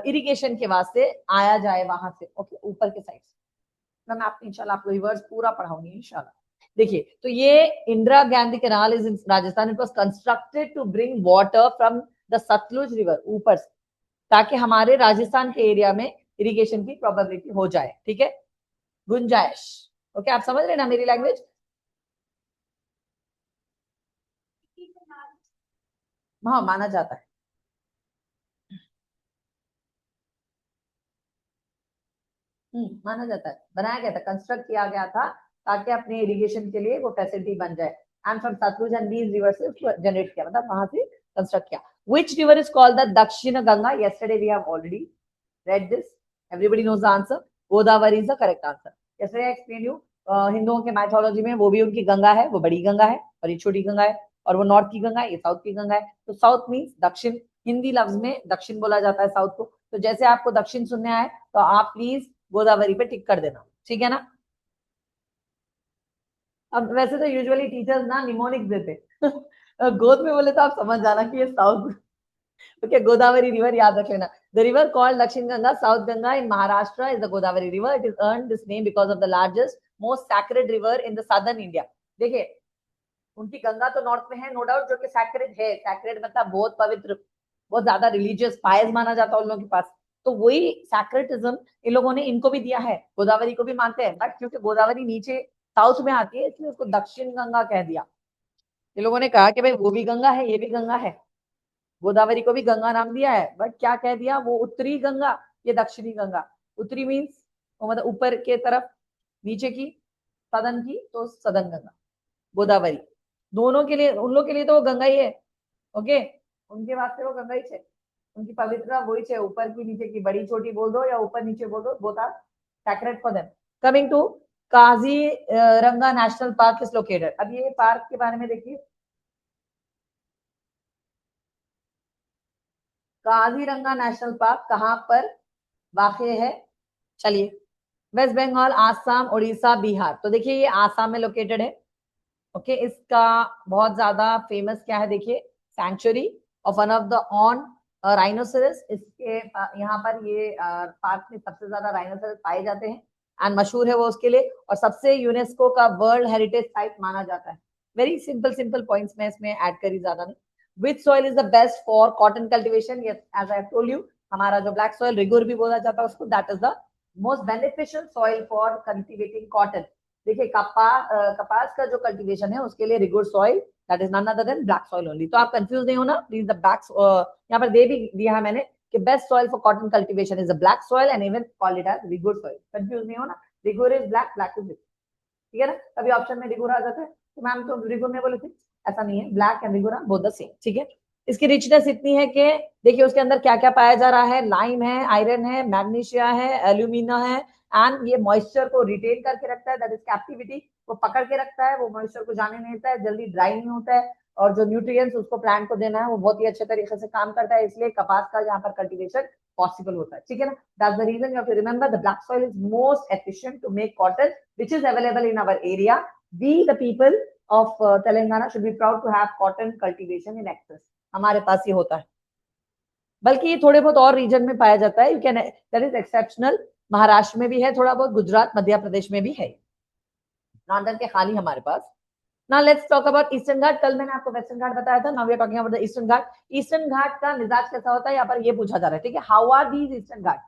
इरिगेशन के वास्ते आया जाए वहां से। ओके, ऊपर के साइड से मैं आपको इंशाल्लाह आपको रिवर्स पूरा पढ़ाऊंगी इंशाल्लाह। देखिए, तो ये Indira Gandhi canal is in Rajasthan. It was constructed to bring water from the Sutlej river, ऊपर से, ताकि हमारे राजस्थान के एरिया में इरिगेशन की प्रोबेबिलिटी हो जाए। ठीक है, गुंजाइश। ओके, आप समझ रहे ना मेरी लैंग्वेज? हाँ, माना जाता है। माना जाता है, बनाया गया था, कंस्ट्रक्ट किया गया था, ताकि अपने इरिगेशन के लिए वो फैसिलिटी बन जाए। And from Sutlej and these river से जनरेट किया, मतलब वहां से कंस्ट्रक्ट किया। Which river is called the Dakshin Ganga? Yesterday we have already read this. Everybody knows the answer. Godavari is the correct answer. जैसे I explained you, हिंदुओं के माइथोलॉजी में वो भी उनकी गंगा है, वो बड़ी गंगा है और ये छोटी गंगा है, और वो नॉर्थ की गंगा है, ये साउथ की गंगा है. तो साउथ मीन्स दक्षिण, हिंदी लफ्ज में दक्षिण बोला जाता है साउथ को. तो जैसे आपको दक्षिण सुनने आए तो आप प्लीज गोदावरी पे टिक कर देना, ठीक है ना. अब वैसे तो यूजुअली टीचर्स ना निमोनिक्स देते गोद में बोले तो आप समझ जाना कि ये साउथ. Okay, Godavari River, याद रख लेना. The river called Dakshin Ganga, South Ganga in Maharashtra is the Godavari River. It is earned this name because of the largest, most sacred river in the southern India. देखिए, उनकी गंगा तो north में है, no doubt, जो कि sacred है. Sacred मतलब बहुत पवित्र, बहुत ज्यादा रिलीजियस, पायस माना जाता है उन लोगों के पास. तो वही सैक्रेटिज्म इन लोगों ने इनको भी दिया है. गोदावरी को भी मानते हैं, बट क्योंकि गोदावरी नीचे साउथ में आती है, इसलिए उसको दक्षिण गंगा कह दिया. इन लोगों ने कहा कि भाई वो भी गंगा है, ये भी गंगा है. गोदावरी को भी गंगा नाम दिया है, बट क्या कह दिया, वो उत्तरी गंगा, ये दक्षिणी गंगा. उत्तरी मीन्स मतलब ऊपर के तरफ, नीचे की सदन की, तो सदन गंगा गोदावरी. दोनों के लिए, उन लोग के लिए तो वो गंगा ही है. ओके, उनके वास्ते वो गंगा ही है, उनकी पवित्रता वही है. ऊपर की नीचे की, बड़ी छोटी बोल दो या ऊपर नीचे बोल दो, both are sacred for them. Coming to Kaziranga national park is located. अब ये पार्क के बारे में देखिए, काजीरंगा नेशनल पार्क कहाँ पर वाक़ई है. चलिए, वेस्ट बंगाल, आसाम, उड़ीसा, बिहार. तो देखिए ये आसाम में लोकेटेड है. ओके, इसका बहुत ज्यादा फेमस क्या है, देखिए, sanctuary of one of the on rhinoceros. इसके यहाँ पर ये पार्क में सबसे ज्यादा राइनोसेरस पाए जाते हैं एंड मशहूर है वो उसके लिए, और सबसे यूनेस्को का वर्ल्ड हेरिटेज साइट माना जाता है. वेरी सिंपल सिंपल पॉइंट्स में इसमें ऐड करी, ज्यादा नहीं. Which soil is the best for cotton cultivation? Yes, as I have told you, हमारा जो black soil, rigor भी बोला जाता है उसको, that is the most beneficial soil for cultivating cotton. देखिए कपास का जो कल्टीवेशन है उसके लिए regur soil, that is none other than black soil only. तो आप कंफ्यूज नहीं होना प्लीज. द ब्लैक यहाँ पर दे भी दिया है मैंने कि best soil for cotton cultivation is the black soil and even called it as regur soil. Confuse नहीं होना, regur is black, black is, ठीक है ना. कभी ऑप्शन में रिगोर आ जाता है तो मैम तो रिगोर में बोले थे, ऐसा नहीं है. Black and regur both the same, ठीक है. इसकी रिचनेस इतनी है कि देखिए उसके अंदर क्या क्या पाया जा रहा है. लाइम है, आयरन है, मैग्नीशिया है, एल्यूमिना है, एंड ये मॉइस्चर को रिटेन करके रखता है, दैट इज कैप्टिविटी. वो पकड़ के रखता है, वो मॉइस्चर को जाने नहीं देता है, जल्दी ड्राई नहीं होता है, और जो न्यूट्रिएंट्स उसको प्लांट को देना है वो बहुत ही अच्छे तरीके से काम करता है. इसलिए कपास का यहाँ पर कल्टीवेशन पॉसिबल होता है, ठीक है ना. That's the reason you have to remember the black soil is most efficient to make cotton which is available in our area. We the people of Telangana should be proud to have cotton cultivation in excess. हमारे पास ये होता है, बल्कि ये थोड़े बहुत और रीजन में पाया जाता है. You can, that is exceptional. Maharashtra में भी है थोड़ा बहुत, गुजरात, मध्य प्रदेश में भी है, नॉर्दर्न के खाली हमारे पास. Now let's talk about eastern ghat. कल मैंने आपको वेस्टर्न घाट बताया था, now we are talking about the eastern ghat. Eastern ghat का मिजाज कैसा होता है, यहाँ पर ये पूछा जा रहा है, ठीक है. How are these eastern Ghat,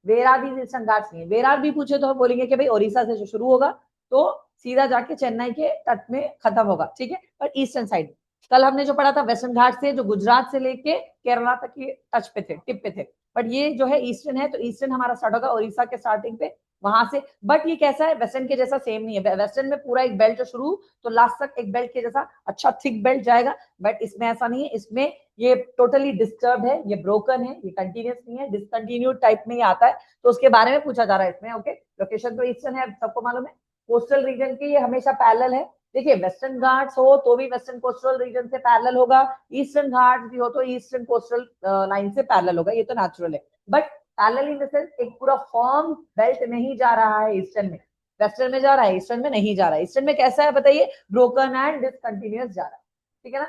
where are these eastern Ghats नहीं है. वेयर आर भी पूछे तो हम बोलेंगे कि भाई ओडिशा से शुरू होगा तो सीधा जाके चेन्नई के तट में खत्म होगा, ठीक है. बट ईस्टर्न साइड, कल हमने जो पढ़ा था वेस्टर्न घाट से जो गुजरात से लेके केरला तक के टच पे थे, टिप पे थे. बट ये जो है ईस्टर्न है, तो ईस्टर्न हमारा स्टार्ट होगा ओडिशा के स्टार्टिंग पे, वहां से. बट ये कैसा है, वेस्टर्न के जैसा सेम नहीं है. वेस्टर्न में पूरा एक बेल्ट शुरू तो लास्ट तक एक बेल्ट के जैसा अच्छा थिक बेल्ट जाएगा, बट इसमें ऐसा नहीं है. इसमें ये टोटली डिस्टर्ब है, ये ब्रोकन है, ये कंटिन्यूस नहीं है, डिसकंटिन्यूड टाइप में ये आता है. तो उसके बारे में पूछा जा रहा है इसमें. ओके, लोकेशन तो ईस्टर्न है, सबको मालूम है. कोस्टल रीजन की ये हमेशा पैरेलल है. देखिए वेस्टर्न घाट्स हो तो भी वेस्टर्न कोस्टल रीजन से पैरेलल होगा, ईस्टर्न घाट्स भी हो तो ईस्टर्न कोस्टल लाइन से पैरेलल होगा, ये तो नेचुरल है. But parallel in the sense एक पूरा फॉर्म बेल्ट नहीं जा रहा है ईस्टर्न में. वेस्टर्न में जा रहा है, ईस्टर्न में नहीं जा रहा है. ईस्टर्न में कैसा है बताइए, ब्रोकन एंड डिसकंटिन्यूअस जा रहा है, ठीक है ना.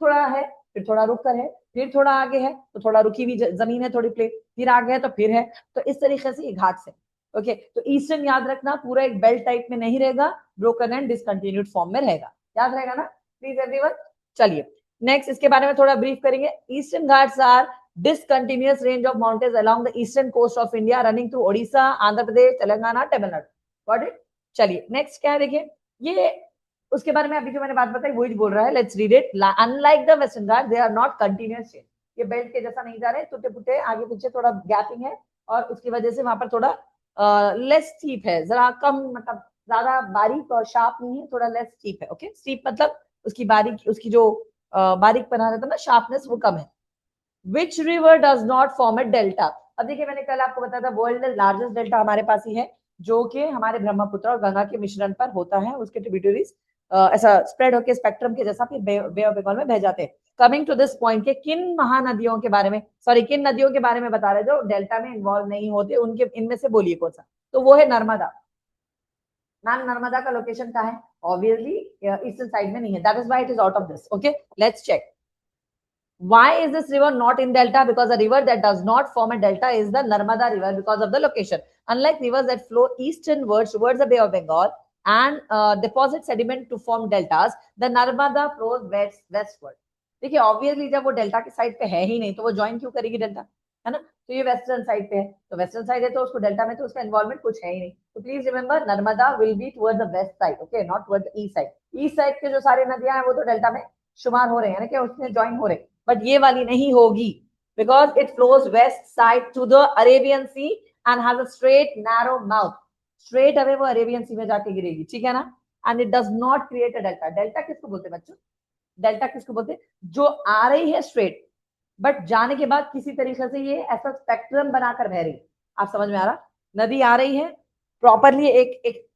थोड़ा है, फिर थोड़ा रुक कर है, फिर थोड़ा आगे है तो थोड़ा रुकी हुई जमीन है थोड़ी प्लेट, फिर आगे है तो फिर है. तो इस तरीके से ये घाट से. ओके, तो ईस्टर्न याद रखना पूरा एक बेल्ट टाइप में नहीं रहेगा, ब्रोकन एंड डिसकंटिन्यूड फॉर्म में रहेगा, याद रहेगा ना प्लीज एवरीवन. चलिए नेक्स्ट इसके बारे में थोड़ा ब्रीफ करेंगे. Eastern Ghats are discontinuous range of mountains along the eastern coast of India running through Odisha, Andhra Pradesh, Telangana, Tamil Nadu. Got it? चलिए नेक्स्ट क्या है, देखिए ये उसके बारे में अभी जो मैंने बात बताई वही बोल रहा है. Let's read it. Unlike the western Ghat they are not continuous chain. ये बेल्ट के जैसा नहीं जा रहे, टूटे फूटे आगे पीछे थोड़ा गैपिंग है, और उसकी वजह से वहां पर थोड़ा लेस स्टीप है, जरा कम, मतलब ज्यादा बारीक और शार्प नहीं है, थोड़ा लेस स्टीप है. ओके, स्टीप मतलब उसकी बारीक, उसकी जो बारीक बना रहता है ना, शार्पनेस वो कम है. Which river does not form a delta? अब देखिए मैंने कल आपको बताया था वर्ल्ड लार्जेस्ट डेल्टा हमारे पास ही है, जो कि हमारे ब्रह्मपुत्र और गंगा के मिश्रण पर होता है, उसके ट्रिब्यूटरीज ऐसा स्प्रेड होकर स्पेक्ट्रम के जैसा फिर बे ऑफ बंगाल में बह जाते हैं। कमिंग टू दिस पॉइंट के किन महानदियों के बारे में, सॉरी किन नदियों के बारे में बता रहे जो डेल्टा में इन्वॉल्व नहीं होते, उनके इनमें से बोलिए कौन सा, तो वो है नर्मदा। मैम नर्मदा का लोकेशन कहाँ है? ऑब्वियसली ईस्टर्न साइड में नहीं है, that is why it is out of this. Okay, let's check why is this river not in delta, because a river that does not form a delta is the Narmada river because of the location. Unlike rivers that flow easternwards towards the Bay of Bengal and deposit sediment to form deltas, the Narmada flows westward. देखिए obviously जब वो delta के side पे है ही नहीं तो वो join क्यों करेगी डेल्टा, है ना? तो ये वेस्टर्न साइड पे है, तो वेस्टर्न साइड है तो उसको डेल्टा में तो उसका इन्वॉल्वमेंट कुछ है ही नहीं। तो please remember Narmada will be toward the west side, okay, not toward the east side. East side के जो सारी नदियां हैं वो तो डेल्टा में शुमार हो रहे हैं ना, क्या उसमें ज्वाइन हो रहे हैं, बट ये वाली नहीं होगी because it flows west side to the Arabian Sea and has a straight narrow mouth. Straight away वो Arabian Sea में जाके गिरेगी, ठीक है ना? And it does not create a delta. Delta किसको बोलते हैं बच्चों? डेल्टा किसको बोलते हैं? जो आ रही है स्ट्रेट बट जाने के बाद किसी तरीके से ये ऐसा स्पेक्ट्रम बनाकर बह रही। आप समझ में आ रहा? नदी आ रही है प्रॉपरली एक एक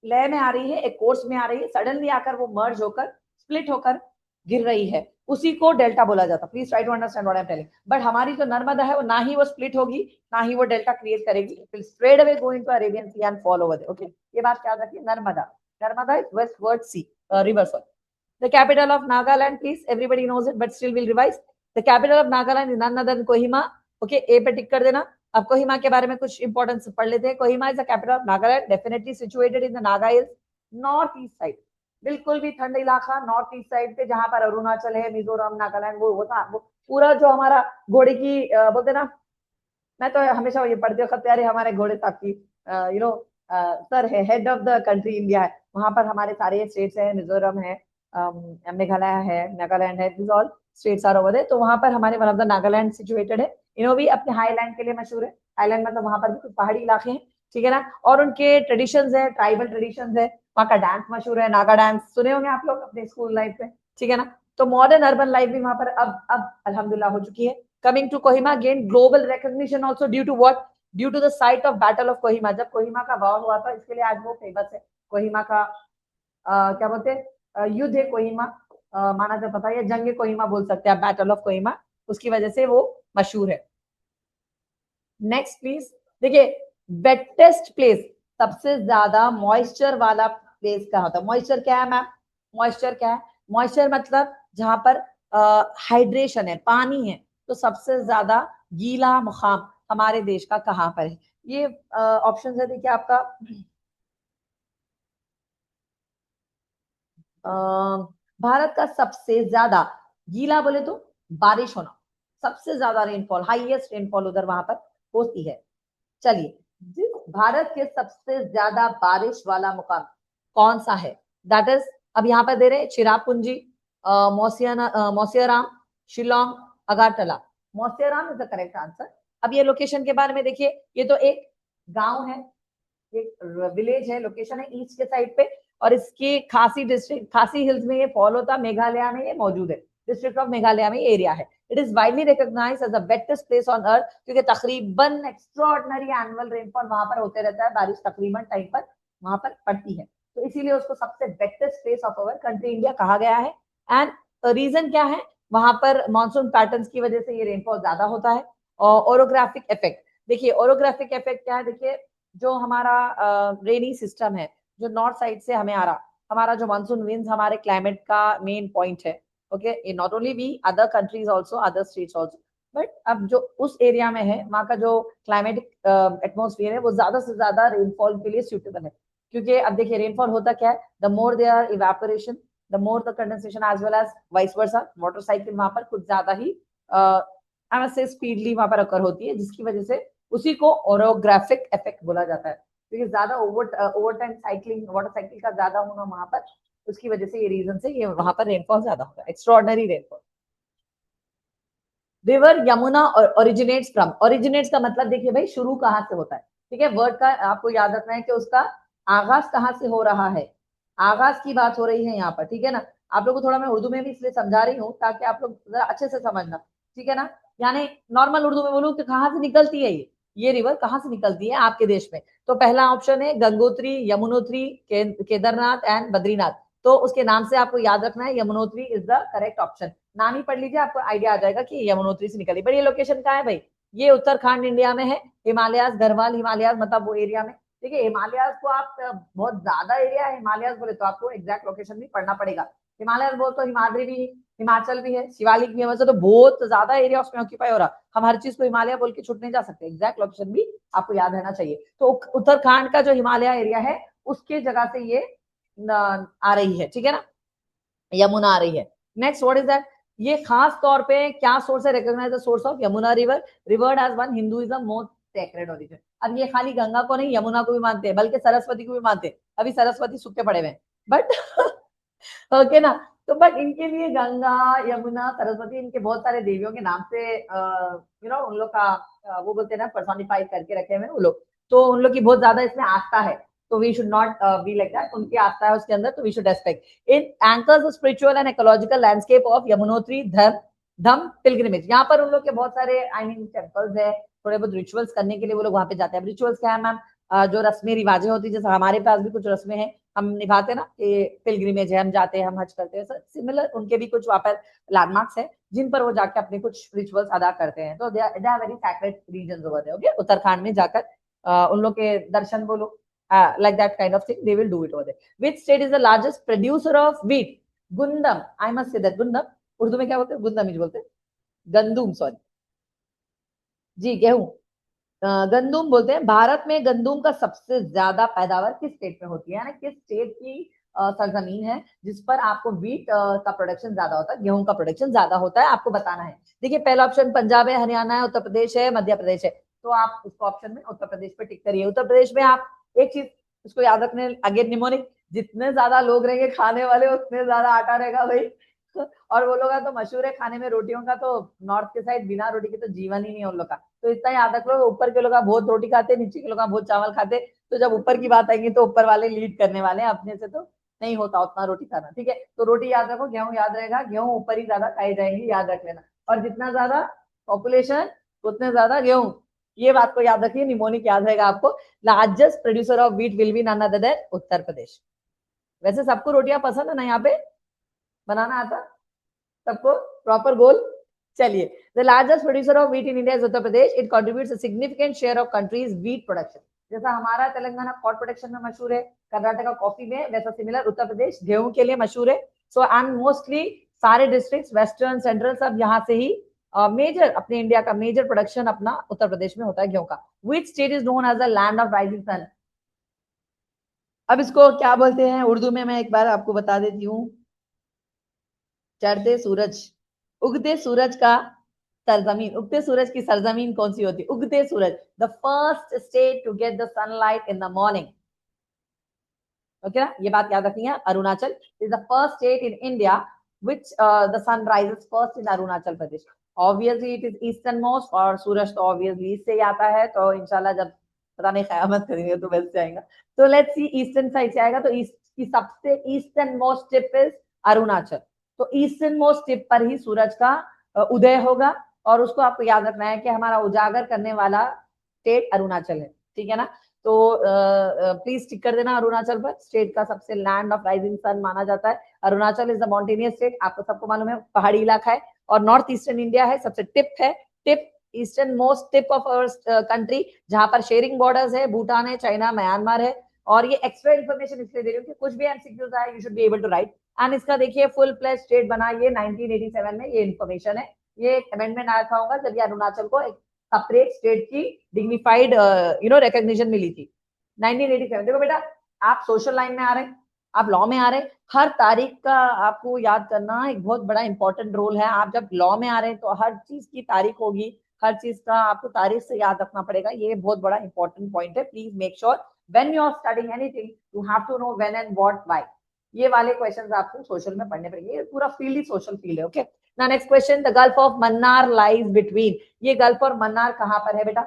लय में आ रही है, एक कोर्स में आ रही है, सडनली आकर वो मर्ज होकर स्प्लिट होकर गिर रही है, उसी को डेल्टा बोला जाता है। Please try to understand what I am telling. But हमारी जो नर्मदा है वो ना ही वो स्प्लिट होगी ना ही वो डेल्टा क्रिएट करेगी, it will straight away go into Arabian sea and fall over there. Okay, ये बात याद रखिए। Narmada, Narmada is westward sea river. Sorry, the capital of Nagaland, please everybody knows it but still will revise. The capital of Nagaland is none other than Kohima. Okay, A पे tick कर देना। अब कोहिमा के बारे में कुछ इंपॉर्टेंस पढ़ लेते हैं। Kohima is the capital of Nagaland, definitely situated in the Naga hills, north east side, बिल्कुल भी ठंड इलाका नॉर्थ ईस्ट साइड पे, जहां पर अरुणाचल है, मिजोरम, नागालैंड, वो पूरा जो हमारा घोड़े की बोलते ना, मैं तो हमेशा ये पढ़ती हूँ खत, हमारे घोड़े साहब की यू नो सर है, head of the country India है, वहां पर हमारे सारे स्टेट्स है, मिजोरम है, मेघालय है, नागालैंड है, this all states are over there. तो वहां पर हमारे one of the Nagaland situated है, भी अपने हाईलैंड के लिए मशहूर है। हाईलैंड मतलब वहां पर भी कुछ पहाड़ी इलाके हैं, ठीक है ना, और उनके ट्रेडिशंस है, ट्राइबल ट्रेडिशंस है, वहाँ का डांस मशहूर है, नागा डांस सुने होंगे आप लोग अपने स्कूल लाइफ में, ठीक है ना। तो मॉडर्न अर्बन लाइफ भी वहां पर अब अल्हम्दुलिल्लाह हो चुकी है। Coming to Kohima, gain global recognition also due to what, due to the site of battle of Kohima. जब कोहिमा का वार हुआ था, इसके लिए आज वो फेमस है। कोहिमा का क्या बोलते हैं, युद्ध है कोहिमा, माना जाता था, या जंग कोहिमा बोल सकते हैं, बैटल ऑफ कोहिमा, उसकी वजह से वो मशहूर है। नेक्स्ट प्लीज, देखिए वेटेस्ट प्लेस, सबसे ज्यादा मॉइस्चर वाला प्लेस कहाँ होता है? मॉइस्चर क्या है मैम? मॉइस्चर क्या है? मॉइस्चर मतलब जहां पर हाइड्रेशन है, पानी है। तो सबसे ज्यादा गीला मुकाम हमारे देश का कहाँ पर है? ये ऑप्शन है, देखिए आपका भारत का सबसे ज्यादा गीला बोले तो बारिश होना, सबसे ज्यादा रेनफॉल, हाईएस्ट रेनफॉल उधर वहां पर होती है। चलिए, जिस भारत के सबसे ज्यादा बारिश वाला मुकाम कौन सा है? दैट इज, अब यहाँ पर दे रहे हैं Cherrapunji, Mawsynram, Shillong, Agartala. Mawsynram is the correct answer. अब ये लोकेशन के बारे में देखिए, ये तो एक गांव है, एक विलेज है, लोकेशन है ईस्ट के साइड पे, और इसकी खासी डिस्ट्रिक्ट, खासी हिल्स में ये फॉल होता, मेघालय में ये मौजूद है, डिस्ट्रिक्ट ऑफ मेघालय में एरिया है। It is widely recognized as the wettest place on earth, क्योंकि तकरीबन एक्स्ट्राऑर्डिनरी एनुअल रेनफॉल वहां पर होते रहता है, बारिश तकरीबन टाइम पर वहां पर पड़ती है, तो इसीलिए उसको सबसे wettest place of our country India कहा गया है। एंड रीजन क्या है? वहां पर मानसून पैटर्न्स की वजह से ये रेनफॉल ज्यादा होता है। और ओरोग्राफिक इफेक्ट, देखिए ओरोग्राफिक इफेक्ट क्या है? देखिए जो हमारा रेनी सिस्टम है, जो नॉर्थ साइड से हमें आ रहा, हमारा जो मानसून विंड्स हमारे क्लाइमेट का मेन पॉइंट है। Okay, not only we, other countries also, other states also, but अब जो उस एरिया में है वहां का जो क्लाइमेटिक एटमोस्फियर है वो ज्यादा से ज्यादा रेनफॉल के लिए सूटेबल है। क्योंकि अब देखिए रेनफॉल होता क्या है, the more there evaporation, the more the condensation, as well as vice versa, water cycle वहां पर कुछ ज्यादा ही स्पीडली वहां पर अकर होती है, जिसकी वजह से उसी को ओरोग्राफिक इफेक्ट बोला जाता है। क्योंकि ज्यादा over time cycling, water cycle का ज्यादा होना वहां पर, उसकी वजह से ये रीजन से ये वहां पर रेनफॉल ज्यादा होता है, extraordinary rainfall. River Yamuna originates from, originates का मतलब देखिए भाई शुरू कहाँ से होता है, ठीक है, वर्ड का आपको याद रखना है कि उसका आगाज कहाँ से हो रहा है, आगाज की बात हो रही है यहाँ पर, ठीक है ना। आप लोग को थोड़ा मैं उर्दू में भी इसलिए समझा रही हूँ ताकि आप लोग जरा अच्छे से समझना, ठीक है ना। यानी नॉर्मल उर्दू में बोलूं कि कहाँ से निकलती है ये रिवर कहाँ से निकलती है आपके देश में? तो पहला ऑप्शन है गंगोत्री, यमुनोत्री, केदारनाथ एंड बद्रीनाथ। तो उसके नाम से आपको याद रखना है, Yamunotri is the correct option. नाम ही पढ़ लीजिए, आपको आइडिया आ जाएगा कि यमुनोत्री से निकली। बट ये लोकेशन कहाँ है भाई? ये उत्तराखंड इंडिया में है, हिमालयास, गढ़वाल हिमालयास, मतलब वो एरिया में। देखिए हिमालयास को आप बहुत ज्यादा एरिया है हिमालयास बोले तो आपको एग्जैक्ट लोकेशन भी पढ़ना पड़ेगा। हिमालयास बोल तो हिमाद्री भी, हिमाचल भी है, शिवालिक भी है, वैसे तो बहुत ज्यादा एरिया उसमें ऑक्यूपाई हो रहा। हम हर चीज को हिमालय बोल के छूट नहीं जा सकते, एग्जैक्ट लोकेशन भी आपको याद रहना चाहिए। तो उत्तराखंड का जो हिमालय एरिया है उसके जगह से ये आ रही है, ठीक है ना, यमुना आ रही है। Next what is that? ये खास तौर पे क्या सोर्स है? Recognize the source of Yamuna river, revered as one Hinduism most sacred origin. अब ये खाली गंगा को नहीं, यमुना को भी मानते हैं, बल्कि सरस्वती को भी मानते हैं। अभी सरस्वती सूखे पड़े हुए हैं बट ओके ना। तो बट इनके लिए गंगा, यमुना, सरस्वती, इनके बहुत सारे देवियों के नाम से उन लोग का वो बोलते हैं ना, पर्सोनिफाइड करके रखे हुए वो लोग। तो उन लोग की बहुत ज्यादा इसमें आस्था है, तो we should not be like that. उनकी आस्था है उसके अंदर, तो we should respect it. Anchors spiritual and ecological landscape of Yamunotri Dham pilgrimage. यहाँ पर उन लोग के बहुत सारे आई मीन टेम्पल्स है, थोड़े बहुत रिचुअल्स करने के लिए वो लोग वहां पे जाते हैं। रिचुअल्स क्या है मैम? जो रस्में रिवाजें होती है, जैसे हमारे पास भी कुछ रस्में हैं हम निभाते ना, कि पिलग्रिमेज है, हम जाते हैं, हम हज करते हैं, सिमिलर उनके भी कुछ वहां पर लैंडमार्क्स है जिन पर वो जाके अपने कुछ रिचुअल्स अदा करते हैं। तो they are very sacred regions over there. Okay, Uttarakhand में जाकर उन लोग के दर्शन बोलो, like that kind of thing they will do it over there. Which state is the largest producer of wheat? गुंदम, I must say that गुंदम Urdu में क्या बोलते हैं? गुंदम ही बोलते हैं, गंदुम सॉरी जी, गेहूं, गंदुम बोलते हैं। भारत में गंदुम का सबसे ज्यादा पैदावार किस स्टेट में होती है, यानी किस स्टेट की सरजमीन है जिस पर आपको व्हीट का प्रोडक्शन ज्यादा होता है, गेहूं का प्रोडक्शन ज्यादा होता है, आपको बताना है। देखिए पहला ऑप्शन पंजाब है, हरियाणा है, उत्तर प्रदेश है, मध्य प्रदेश है। तो आप उसको ऑप्शन में उत्तर प्रदेश पे टिक करिए। उत्तर प्रदेश में आप एक चीज उसको याद रखने, अगेन निमोनिक, जितने ज्यादा लोग रहेंगे खाने वाले उतने ज्यादा आटा रहेगा भाई। और वो लोग का तो मशहूर है खाने में रोटियों का, तो नॉर्थ के साइड बिना रोटी के तो जीवन ही नहीं है उन लोग का। तो इतना याद रख लो, ऊपर के लोग बहुत रोटी खाते, नीचे के लोग बहुत चावल खाते। तो जब ऊपर की बात आएगी तो ऊपर वाले लीड करने वाले हैं, अपने से तो नहीं होता उतना रोटी खाना, ठीक है। तो रोटी याद रखो, गेहूं याद रहेगा, गेहूं ऊपर ही ज्यादा खाई जाएंगी, याद रख लेना। और जितना ज्यादा पॉपुलेशन उतने ज्यादा गेहूं, ये बात को याद रखिए, निमोनिक याद रहेगा आपको। Largest producer of wheat will be none other than Uttar Pradesh. वैसे सबको रोटियां पसंद है ना यहाँ पे, बनाना आता सबको, प्रॉपर गोल। चलिए, the largest producer of wheat in India is Uttar Pradesh. It contributes a significant share of countries wheat production. जैसा हमारा तेलंगाना कॉट प्रोडक्शन में मशहूर है, कर्नाटका कॉफी में, वैसा सिमिलर उत्तर प्रदेश गेहूं के लिए मशहूर है। सो एंड मोस्टली सारे डिस्ट्रिक्ट्स वेस्टर्न सेंट्रल सब यहाँ से ही मेजर अपने इंडिया का मेजर प्रोडक्शन अपना उत्तर प्रदेश में होता है गेहूं का। Which state is known as the land of rising sun? अब इसको क्या बोलते हैं उर्दू में, मैं एक बार आपको बता देती हूँ। चढ़ते सूरज, उगते सूरज का सरजमीन, उगते सूरज की सरजमीन कौन सी होती है? उगते सूरज, the first state to get the sunlight in the morning. Okay ना, ये बात याद रखनी है। Arunachal is the first state in India which the sun rises first in Arunachal Pradesh. Obviously it is eastern most, और सूरज तो ऑब्वियसली ईस्ट से ही आता है। तो इंशाल्लाह जब पता नहीं कयामत करेंगे तो वैसे आएगा। तो लेट्स सी, ईस्टर्न साइड से आएगा, तो ईस्ट की सबसे eastern most tip is Arunachal. तो ईस्टर्न मोस्ट टिप पर ही सूरज का उदय होगा, और उसको आपको याद रखना है कि हमारा उजागर करने वाला स्टेट अरुणाचल है, ठीक है ना। तो प्लीज टिक कर देना अरुणाचल पर। स्टेट का सबसे लैंड ऑफ राइजिंग सन माना जाता है। Arunachal is the mountainous state, आपको सबको मालूम है, पहाड़ी इलाका है, और नॉर्थ ईस्टर्न इंडिया है, सबसे टिप है, tip eastern most tip of our country, जहां पर शेयरिंग बॉर्डर्स है, भूटान है, चाइना, म्यांमार है। और ये एक्स्ट्रा इन्फॉर्मेशन इसलिए दे रही हूँ कि कुछ भी एमसीक्यूज आए, you should be able to write. And इसका देखिए फुल प्लेज स्टेट बना ये 1987 में, ये इन्फॉर्मेशन है। ये एक अमेंडमेंट आया था होगा जब ये अरुणाचल को एक सेपरेट स्टेट की डिग्निफाइड रिकॉग्निशन मिली थी 1987। देखो बेटा, आप सोशल लाइन में आ रहे हैं, आप लॉ में आ रहे हैं, हर तारीख का आपको याद करना एक बहुत बड़ा इंपॉर्टेंट रोल है। आप जब लॉ में आ रहे हैं तो हर चीज की तारीख होगी, हर चीज का आपको तारीख से याद रखना पड़ेगा। ये बहुत बड़ा इंपॉर्टेंट पॉइंट है। Please make sure when you are studying anything you have to know when and what why. ये वाले क्वेश्चंस आपको सोशल में पढ़ने पड़ेंगे। ये पूरा फील्ड ही सोशल फील्ड है। Okay, now next question, the gulf of Mannar lies between. ये गल्फ और मन्नार कहां पर है बेटा?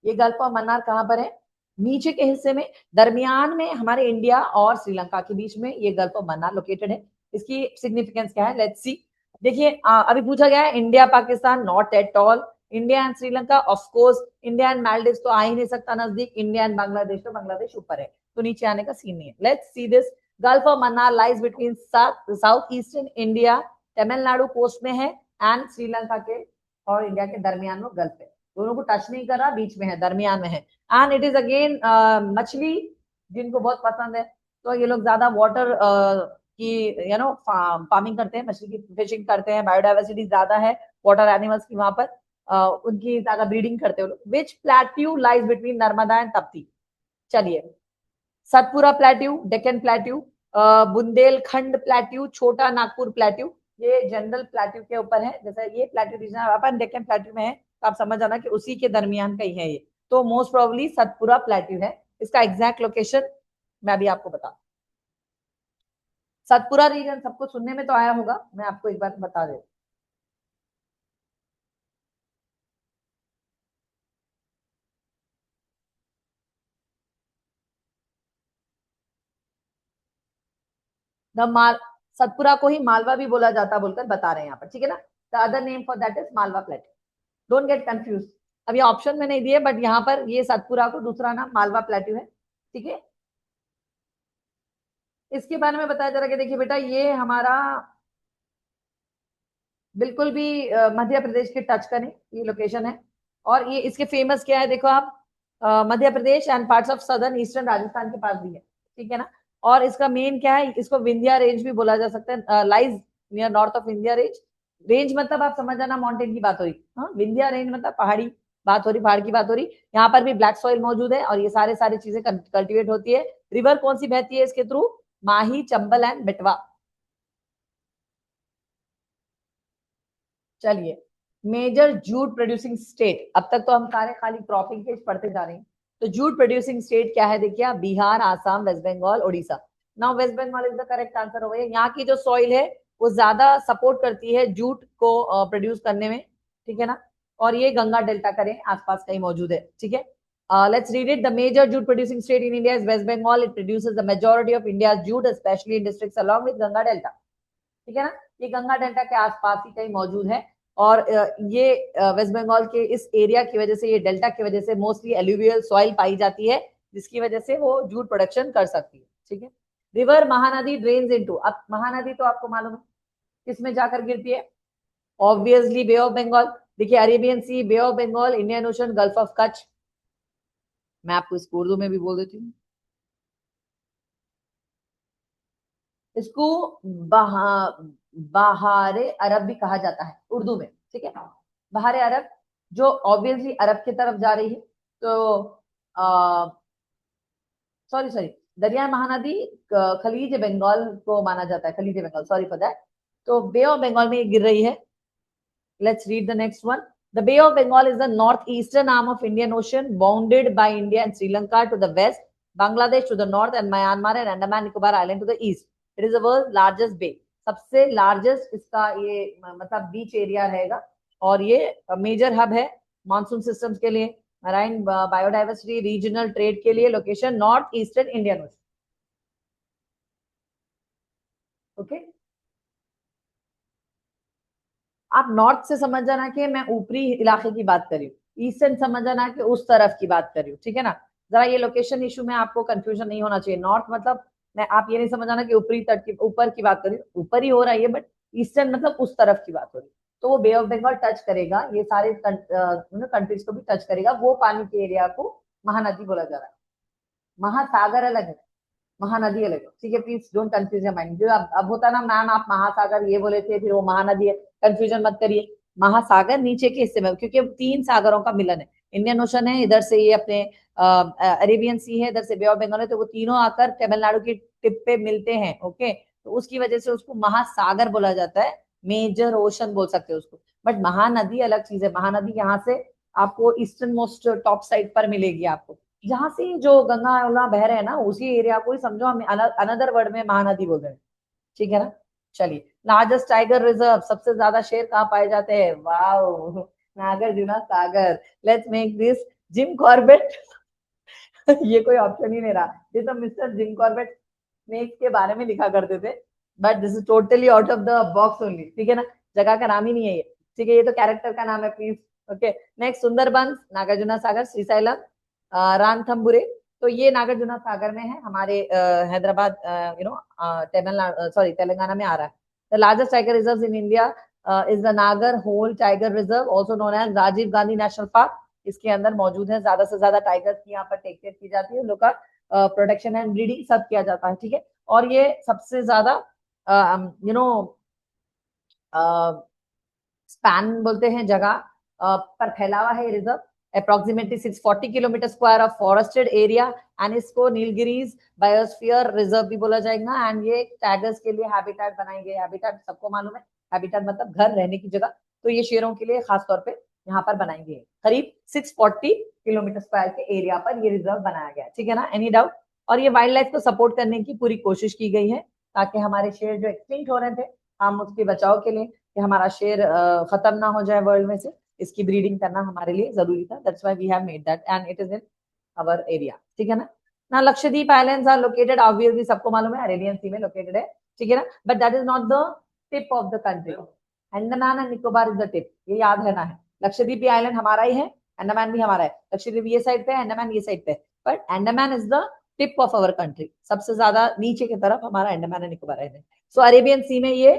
ये गल्फ ऑफ मन्नार कहां पर है? नीचे के हिस्से में, दरमियान में, हमारे इंडिया और श्रीलंका के बीच में ये गल्फ ऑफ मन्नार लोकेटेड है। इसकी सिग्निफिकेंस क्या है? लेट्स सी। देखिए अभी पूछा गया है India Pakistan, not at all. India and Sri Lanka, of course. India and Maldives तो आ ही नहीं सकता नजदीक। इंडिया एंड बांग्लादेश, तो बांग्लादेश ऊपर है, तो नीचे आने का सीन नहीं है। Let's see this. Gulf of Mannar lies between south eastern India, Tamil Nadu coast में है, एंड श्रीलंका के और इंडिया के दरमियान में गल्फ है। दोनों को टच नहीं कर रहा, बीच में है, दरमियान में है। एंड इट इज अगेन मछली जिनको बहुत पसंद है, तो ये लोग ज्यादा वाटर की फार्मिंग करते हैं, मछली की फिशिंग करते हैं। बायोडाइवर्सिटी ज्यादा है वाटर एनिमल्स की वहां पर, उनकी ज्यादा ब्रीडिंग करते हैं लोग। Which plateau lies between Narmada and Tapti? चलिए, Satpura plateau, Deccan plateau, Bundelkhand plateau, Chota Nagpur plateau, ये जनरल प्लेट्यू के ऊपर है। जैसे ये प्लेट्यू रीजन अपन डेक्कन प्लेट्यू में है, तो आप समझ जाना कि उसी के दरमियान का ही है ये। तो मोस्ट प्रोबेबली सतपुरा प्लेट्यू है। इसका एग्जैक्ट लोकेशन मैं भी आपको बता, सतपुरा रीजन सबको सुनने में तो आया होगा, मैं आपको एक बार बता दे। माल सतपुरा को ही मालवा भी बोला जाता बोलकर बता रहे हैं यहाँ पर, ठीक है ना। The other name for that is Malwa plate. Don't get confuse. अब ये ऑप्शन में नहीं दिए, बट यहाँ पर ये सतपुरा को दूसरा नाम मालवा प्लेट्यू है, ठीक है। इसके बारे में बताया जा रहा है कि देखिए बेटा, ये हमारा बिल्कुल भी मध्य प्रदेश के टच का नहीं, ये लोकेशन है। और ये इसके फेमस क्या है देखो आप, Madhya Pradesh and parts of southern eastern Rajasthan के पास भी है, ठीक है ना। और इसका मेन क्या है, इसको विंध्या रेंज भी बोला जा सकता है, lies near north of Vindhya range. Range मतलब आप समझ जाना माउंटेन की बात हो रही, हाँ, विंध्या रेंज मतलब पहाड़ी बात हो रही, पहाड़ की बात हो रही। यहाँ पर भी ब्लैक सॉइल मौजूद है और ये सारी चीजें कल्टिवेट होती है। रिवर कौन सी बहती है इसके थ्रू? माही, चंबल एंड बेटवा। चलिए, मेजर जूट प्रोड्यूसिंग स्टेट। अब तक तो हम सारे खाली क्रॉपिंग के पढ़ते जा रहे हैं, तो जूट प्रोड्यूसिंग स्टेट क्या है? देखिए, Bihar, Assam, West Bengal, Odisha. Now West Bengal is the correct answer हो गया। यहाँ की जो सॉइल है वो ज्यादा सपोर्ट करती है जूट को प्रोड्यूस करने में, ठीक है ना। और ये गंगा डेल्टा करें आसपास कहीं मौजूद है, ठीक है। Let's read it. The major jute producing state in India is West Bengal. It produces the majority of India's jute, especially in districts along with Ganga Delta. ठीक है ना, ये गंगा डेल्टा के आसपास ही कहीं मौजूद है। और ये वेस्ट बंगाल के इस एरिया की वजह से, ये डेल्टा की वजह से मोस्टली एल्यूवियल सॉइल पाई जाती है, जिसकी वजह से वो जूट प्रोडक्शन कर सकती है, ठीक है। रिवर महानदी ड्रेन्स इनटू, अब महानदी तो आपको मालूम है किस में जाकर गिरती है? Obviously bay of Bengal. देखिए, Arabian sea, bay of Bengal, Indian ocean, gulf of Kutch. मैं आपको इसको उर्दू में भी बोल देती हूँ, इसको बहा बहारे अरब भी कहा जाता है उर्दू में, ठीक है। बहारे अरब जो ऑब्वियसली अरब की तरफ जा रही है, तो सॉरी सॉरी, दरिया महानदी खलीज बंगाल को माना जाता है, खलीज बंगाल, सॉरी फॉर दैट। तो बे ऑफ बंगाल में ये गिर रही है। Let's read the next one. The Bay of Bengal is the northeastern arm of Indian Ocean, bounded by India and Sri Lanka to the west, Bangladesh to the north, and Myanmar and Andaman Nicobar Island to the east. It is the world's largest bay. सबसे largest इसका ये मतलब बीच area रहेगा, और ये major hub है monsoon systems के लिए, मराइन बायोडाइवर्सिटी, रीजनल ट्रेड के लिए। Location north eastern Indian ocean, okay. आप नॉर्थ से समझ जाना कि मैं ऊपरी इलाके की बात कर रही हूँ, ईस्टर्न समझ जाना कि उस तरफ की बात कर रही हूँ, ठीक है ना। जरा ये लोकेशन इशू में आपको कंफ्यूजन नहीं होना चाहिए। नॉर्थ मतलब मैं, आप ये नहीं समझ जाना कि ऊपरी तट की, ऊपर की बात कर रही हूँ, ऊपर ही हो रहा है ये, बट ईस्टर्न मतलब उस तरफ की बात हो रही है। तो वो बे ऑफ बंगाल टच करेगा, ये सारे कंट्रीज को भी टच करेगा, वो पानी के एरिया को महानदी बोला जा रहा है। महासागर अलग है, महानदी अलग है, ठीक है। Please don't confuse your mind. जो अब होता ना मैम, आप महासागर ये बोले थे, फिर वो महानदी है, कंफ्यूजन मत करिए। महासागर नीचे के हिस्से में, क्योंकि तीन सागरों का मिलन है। इंडियन ओशन है, इधर से ये अपने अरेबियन सी है, इधर से बे ऑफ बंगाल है, तो वो तीनों आकर तमिलनाडु की टिप पे मिलते हैं, ओके। तो उसकी वजह से उसको महासागर बोला जाता है, मेजर ओशन बोल सकते हैं उसको। बट महानदी अलग चीज है। महानदी यहाँ से आपको ईस्टर्न मोस्ट टॉप साइड पर मिलेगी आपको, जहां से जो गंगा यमुना बह रहे हैं ना, उसी एरिया को ही समझो हम अनदर वर्ड में महानदी बोल रहे हैं, ठीक है ना। चलिए, लार्जेस्ट टाइगर रिजर्व, सबसे ज्यादा शेर कहाँ पाए जाते हैं? Wow, Nagarjuna Sagar. Let's make this Jim Corbett. ये कोई ऑप्शन ही नहीं रहा, ये तो मिस्टर जिम कॉर्बेट स्नेक के बारे में लिखा करते थे, but this is totally out of the box only, ठीक है ना। जगह का नाम ही नहीं है ये, ठीक है, ये तो कैरेक्टर का नाम है please. Okay, next Sundarbans, Nagarjuna Sagar, Srisailam, Ranthambore. तो ये नागार्जुना सागर में है, हमारे हैदराबाद तमिलनाडु सॉरी तेलंगाना में आ रहा है। The largest tiger reserve in India is the Nagarhole tiger reserve, also known as Rajiv Gandhi national park. इसके अंदर मौजूद है ज्यादा से ज्यादा टाइगर्स की यहाँ पर टेक केयर की जाती है, उन लोग का प्रोटेक्शन एंड ब्रीडिंग सब किया जाता है, ठीक है। और ये सबसे ज्यादा स्पैन बोलते हैं जगह पर फैला हुआ है reserve, approximately 640 kilometre square of forested area, and इसको नीलगिरीज बायोस्फीयर रिजर्व भी बोला जाएगा। एंड ये टाइगर्स के लिए हैबिटेट बनाई गई, हैबिटेट सबको मालूम है, हैबिटेट मतलब घर, रहने की जगह, तो ये शेरों के लिए खास तौर पे यहाँ पर बनाई गई है। करीब 640 किलोमीटर स्क्वायर के एरिया पर ये रिजर्व बनाया गया, ठीक है ना, एनी डाउट। और ये वाइल्ड लाइफ को सपोर्ट करने की पूरी कोशिश की गई है, ताकि हमारे शेर जो एक्सटिंक्ट हो रहे थे, हम उसके बचाव के लिए, कि हमारा शेर खत्म ना हो जाए वर्ल्ड में से, इसकी ब्रीडिंग करना हमारे लिए जरूरी था। That's why we have made that and it is in our area, ठीक है ना। ना Lakshadweep islands are located, obviously सबको मालूम है, अरेबियन सी में लोकेटेड है, ठीक है ना, but that is not the tip of the country. Andaman and Nicobar is the tip, ये याद रहना है। लक्षद्वीप भी आइलैंड हमारा ही है, अंडमान भी हमारा है। लक्षद्वीप ये साइड पे है, अंडमान ये साइड पे है, but Andaman is the tip of our country, सबसे ज्यादा नीचे की तरफ हमारा Andaman and Nicobar island. So Arabian sea में ये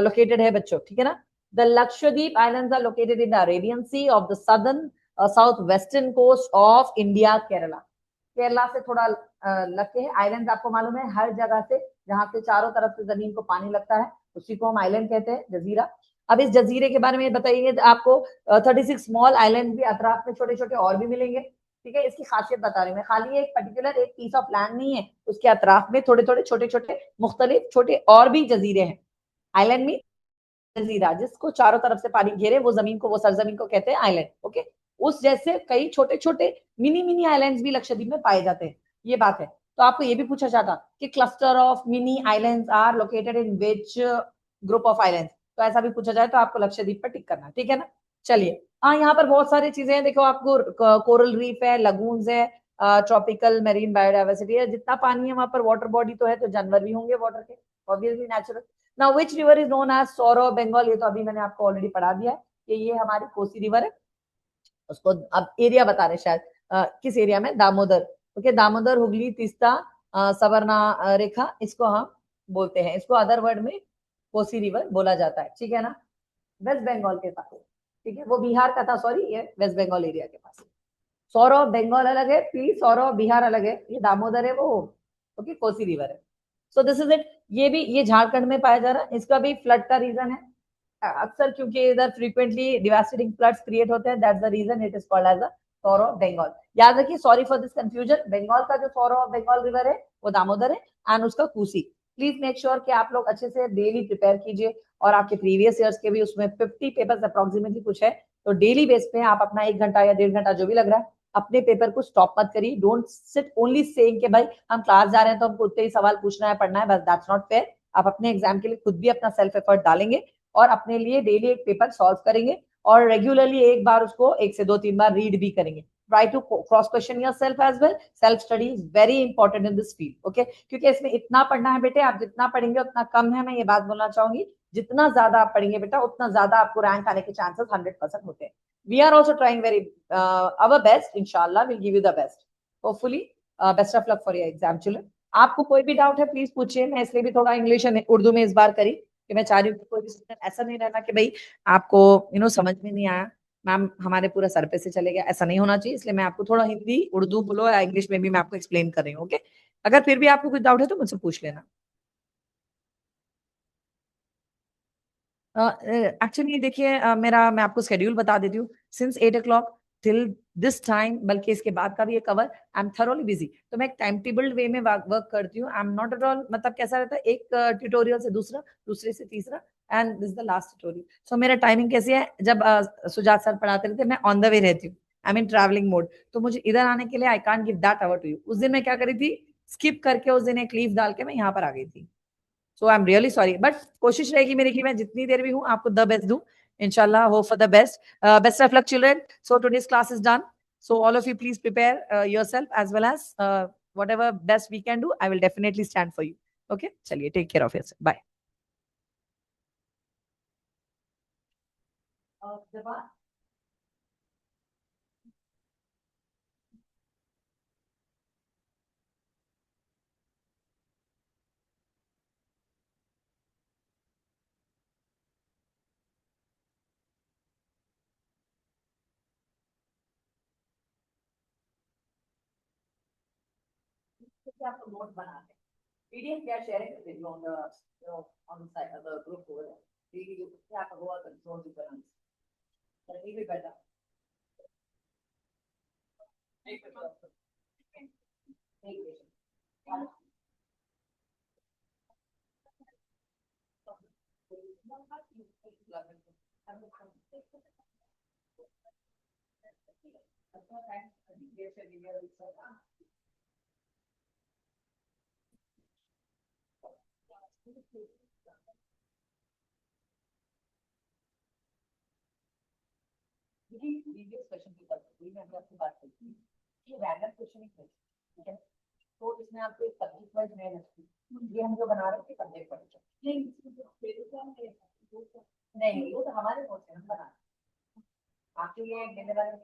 लोकेटेड है बच्चों, ठीक है ना। The Lakshadweep islands are located in the Arabian sea of the southern south western coast of India, Kerala. Kerala से थोड़ा लग के है। आइलैंड आपको मालूम है, हर जगह से जहां से चारों तरफ से जमीन को पानी लगता है, उसी को हम आइलैंड कहते हैं, जजीरा। अब इस जजीरे के बारे में बताइए, आपको 36 स्मॉल आइलैंड भी अतराफ में छोटे छोटे और भी मिलेंगे, ठीक है। इसकी खासियत बता रही हूँ मैं, खाली एक पर्टिकुलर एक पीस ऑफ लैंड नहीं है, उसके अतराफ में थोड़े थोड़े छोटे छोटे मुख्तलिफ छोटे और भी जजीरे हैं। आइलैंड में जजीरा, जिसको चारों तरफ से पानी घेरे, वो जमीन को, वो सरजमीन को कहते हैं आइलैंड, ओके। उस जैसे कई छोटे छोटे मिनी मिनी आइलैंड्स भी लक्षद्वीप में पाए जाते हैं, ये बात है। तो आपको ये भी पूछा जाता कि cluster of mini islands are located in which group of islands, तो ऐसा भी पूछा जाए तो आपको लक्षद्वीप पर टिक करना, ठीक है ना। चलिए, हाँ, यहाँ पर बहुत सारी चीजें हैं, देखो आपको कोरल रीफ है, लगून्स है, ट्रॉपिकल मेरीन बायोडाइवर्सिटी है, जितना पानी है वहां पर वाटर बॉडी तो है, तो जानवर भी होंगे वाटर के, obviously natural. Now which river is known as sorrow Bengal, ये तो अभी मैंने आपको ऑलरेडी पढ़ा दिया है कि ये हमारी कोसी रिवर है। उसको अब एरिया बता रहे शायद, किस एरिया में, दामोदर, ओके, दामोदर, हुगली, तीस्ता, सवर्णा रेखा, इसको हम बोलते हैं, इसको अदर वर्ड में कोसी रिवर बोला जाता है, ठीक है ना। वेस्ट बंगाल के पास, ठीक है, वो बिहार का था, सॉरी, ये वेस्ट बंगाल एरिया के पास। सौरव बंगाल अलग है, पी सौरव बिहार अलग है, ये दामोदर है वो, ओके, कोसी रिवर है। So this is it. ये भी, ये झारखंड में पाया जा रहा है, इसका भी फ्लड का रीजन है अक्सर, क्योंकि इधर फ्रीक्वेंटली डिवास्टेटिंग फ्लड्स क्रिएट होते हैं, that's the reason it is called as the sorrow of Bengal. याद रखिए, sorry for this confusion, Bengal का जो सौर ऑफ बंगाल रिवर है वो दामोदर है, एंड उसका कोसी। प्लीज मेक श्योर कि आप लोग अच्छे से डेली प्रिपेयर कीजिए, और आपके प्रीवियस ईयर्स के भी उसमें 50 पेपर्स अप्रोक्सीमेटली कुछ है, तो डेली बेस पे आप अपना 1 घंटा या 1.5 घंटा जो भी लग रहा है, अपने पेपर को स्टॉप मत करिए। डोंट सिट ओनली सेइंग कि भाई हम क्लास जा रहे हैं तो हमको उतने ही सवाल पूछना है, पढ़ना है, बस दैट्स नॉट फेयर। आप अपने एग्जाम के लिए खुद भी अपना सेल्फ एफर्ट डालेंगे, और अपने लिए डेली एक पेपर सॉल्व करेंगे, और रेगुलरली एक बार उसको 1 से 2 3 बार रीड भी करेंगे। Try to cross question yourself as well, self study is very important in this field, okay. क्योंकि इसमें इतना पढ़ना है बेटे, आप जितना पढ़ेंगे उतना कम है, मैं ये बात बोलना चाहूंगी। जितना ज्यादा आप पढ़ेंगे बेटा, उतना ज्यादा आपको रैंक आने के चांसेस 100% होते हैं। We are also trying very our best, इंशाल्लाह will give you the best, hopefully. Best of luck for your exam children. आपको कोई भी डाउट है प्लीज पूछिए, मैं इसलिए भी थोड़ा इंग्लिश उर्दू में इस बार करी कि मैं चाह रही हूँ कि कोई भी स्टूडेंट ऐसा नहीं रहना कि भाई आपको समझ में नहीं आया, मैम हमारे पूरा सर पे से चले गया, ऐसा नहीं होना चाहिए। इसलिए मैं आपको थोड़ा हिंदी, उर्दू बोलो या इंग्लिश में भी मैं आपको एक्सप्लेन कर रही हूँ, ओके। अगर फिर भी आपको कुछ डाउट है तो मुझसे पूछ लेना। एक्चुअली देखिए, मेरा, मैं आपको स्केड्यूल बता देती हूँ। Since 8 o'clock till this time, बल्कि इसके बाद का भी ये cover, I am thoroughly busy, तो मैं एक टाइम टेबल्ड वे में वर्क करती हूँ। आई एम नॉट एट ऑल, मतलब कैसा रहता है, एक ट्यूटोरियल से दूसरा, दूसरे से तीसरा, and this the last tutorial. So मेरा टाइमिंग कैसी है, जब सुजात सर पढ़ाते रहते, मैं ऑन द वे रहती हूँ, आई मीन ट्रैवलिंग मोड, तो मुझे इधर आने के लिए I can't give that hour to you. उस दिन मैं क्या करी थी, स्किप करके उस दिन एक लीव डाल के मैं यहाँ पर आ गई थी। So I am really sorry, but कोशिश रहेगी मेरी कि मैं जितनी देर भी हूँ आपको द बेस्ट दूं, inshallah, hope for the best. Best of luck children. So today's class is done, so all of you please prepare yourself, as well as whatever best we can do, I will definitely stand for you, okay. Chaliye, take care of yourself, bye. जब आपको note बना दें PDF क्या share करते हैं on the side of the group over there you have to go out and show the balance that will be better take previous question की बात हुई मैं आपसे बात करती हूँ ये रैंडम क्वेश्चन ही है ठीक है तो इसमें आपको एक सब्जेक्ट वाइज नहीं है ये हम जो बना रहे थे सब्जेक्ट वाइज नहीं वो तो हमारे नोट्स है हम बना आपके लिए देने वाले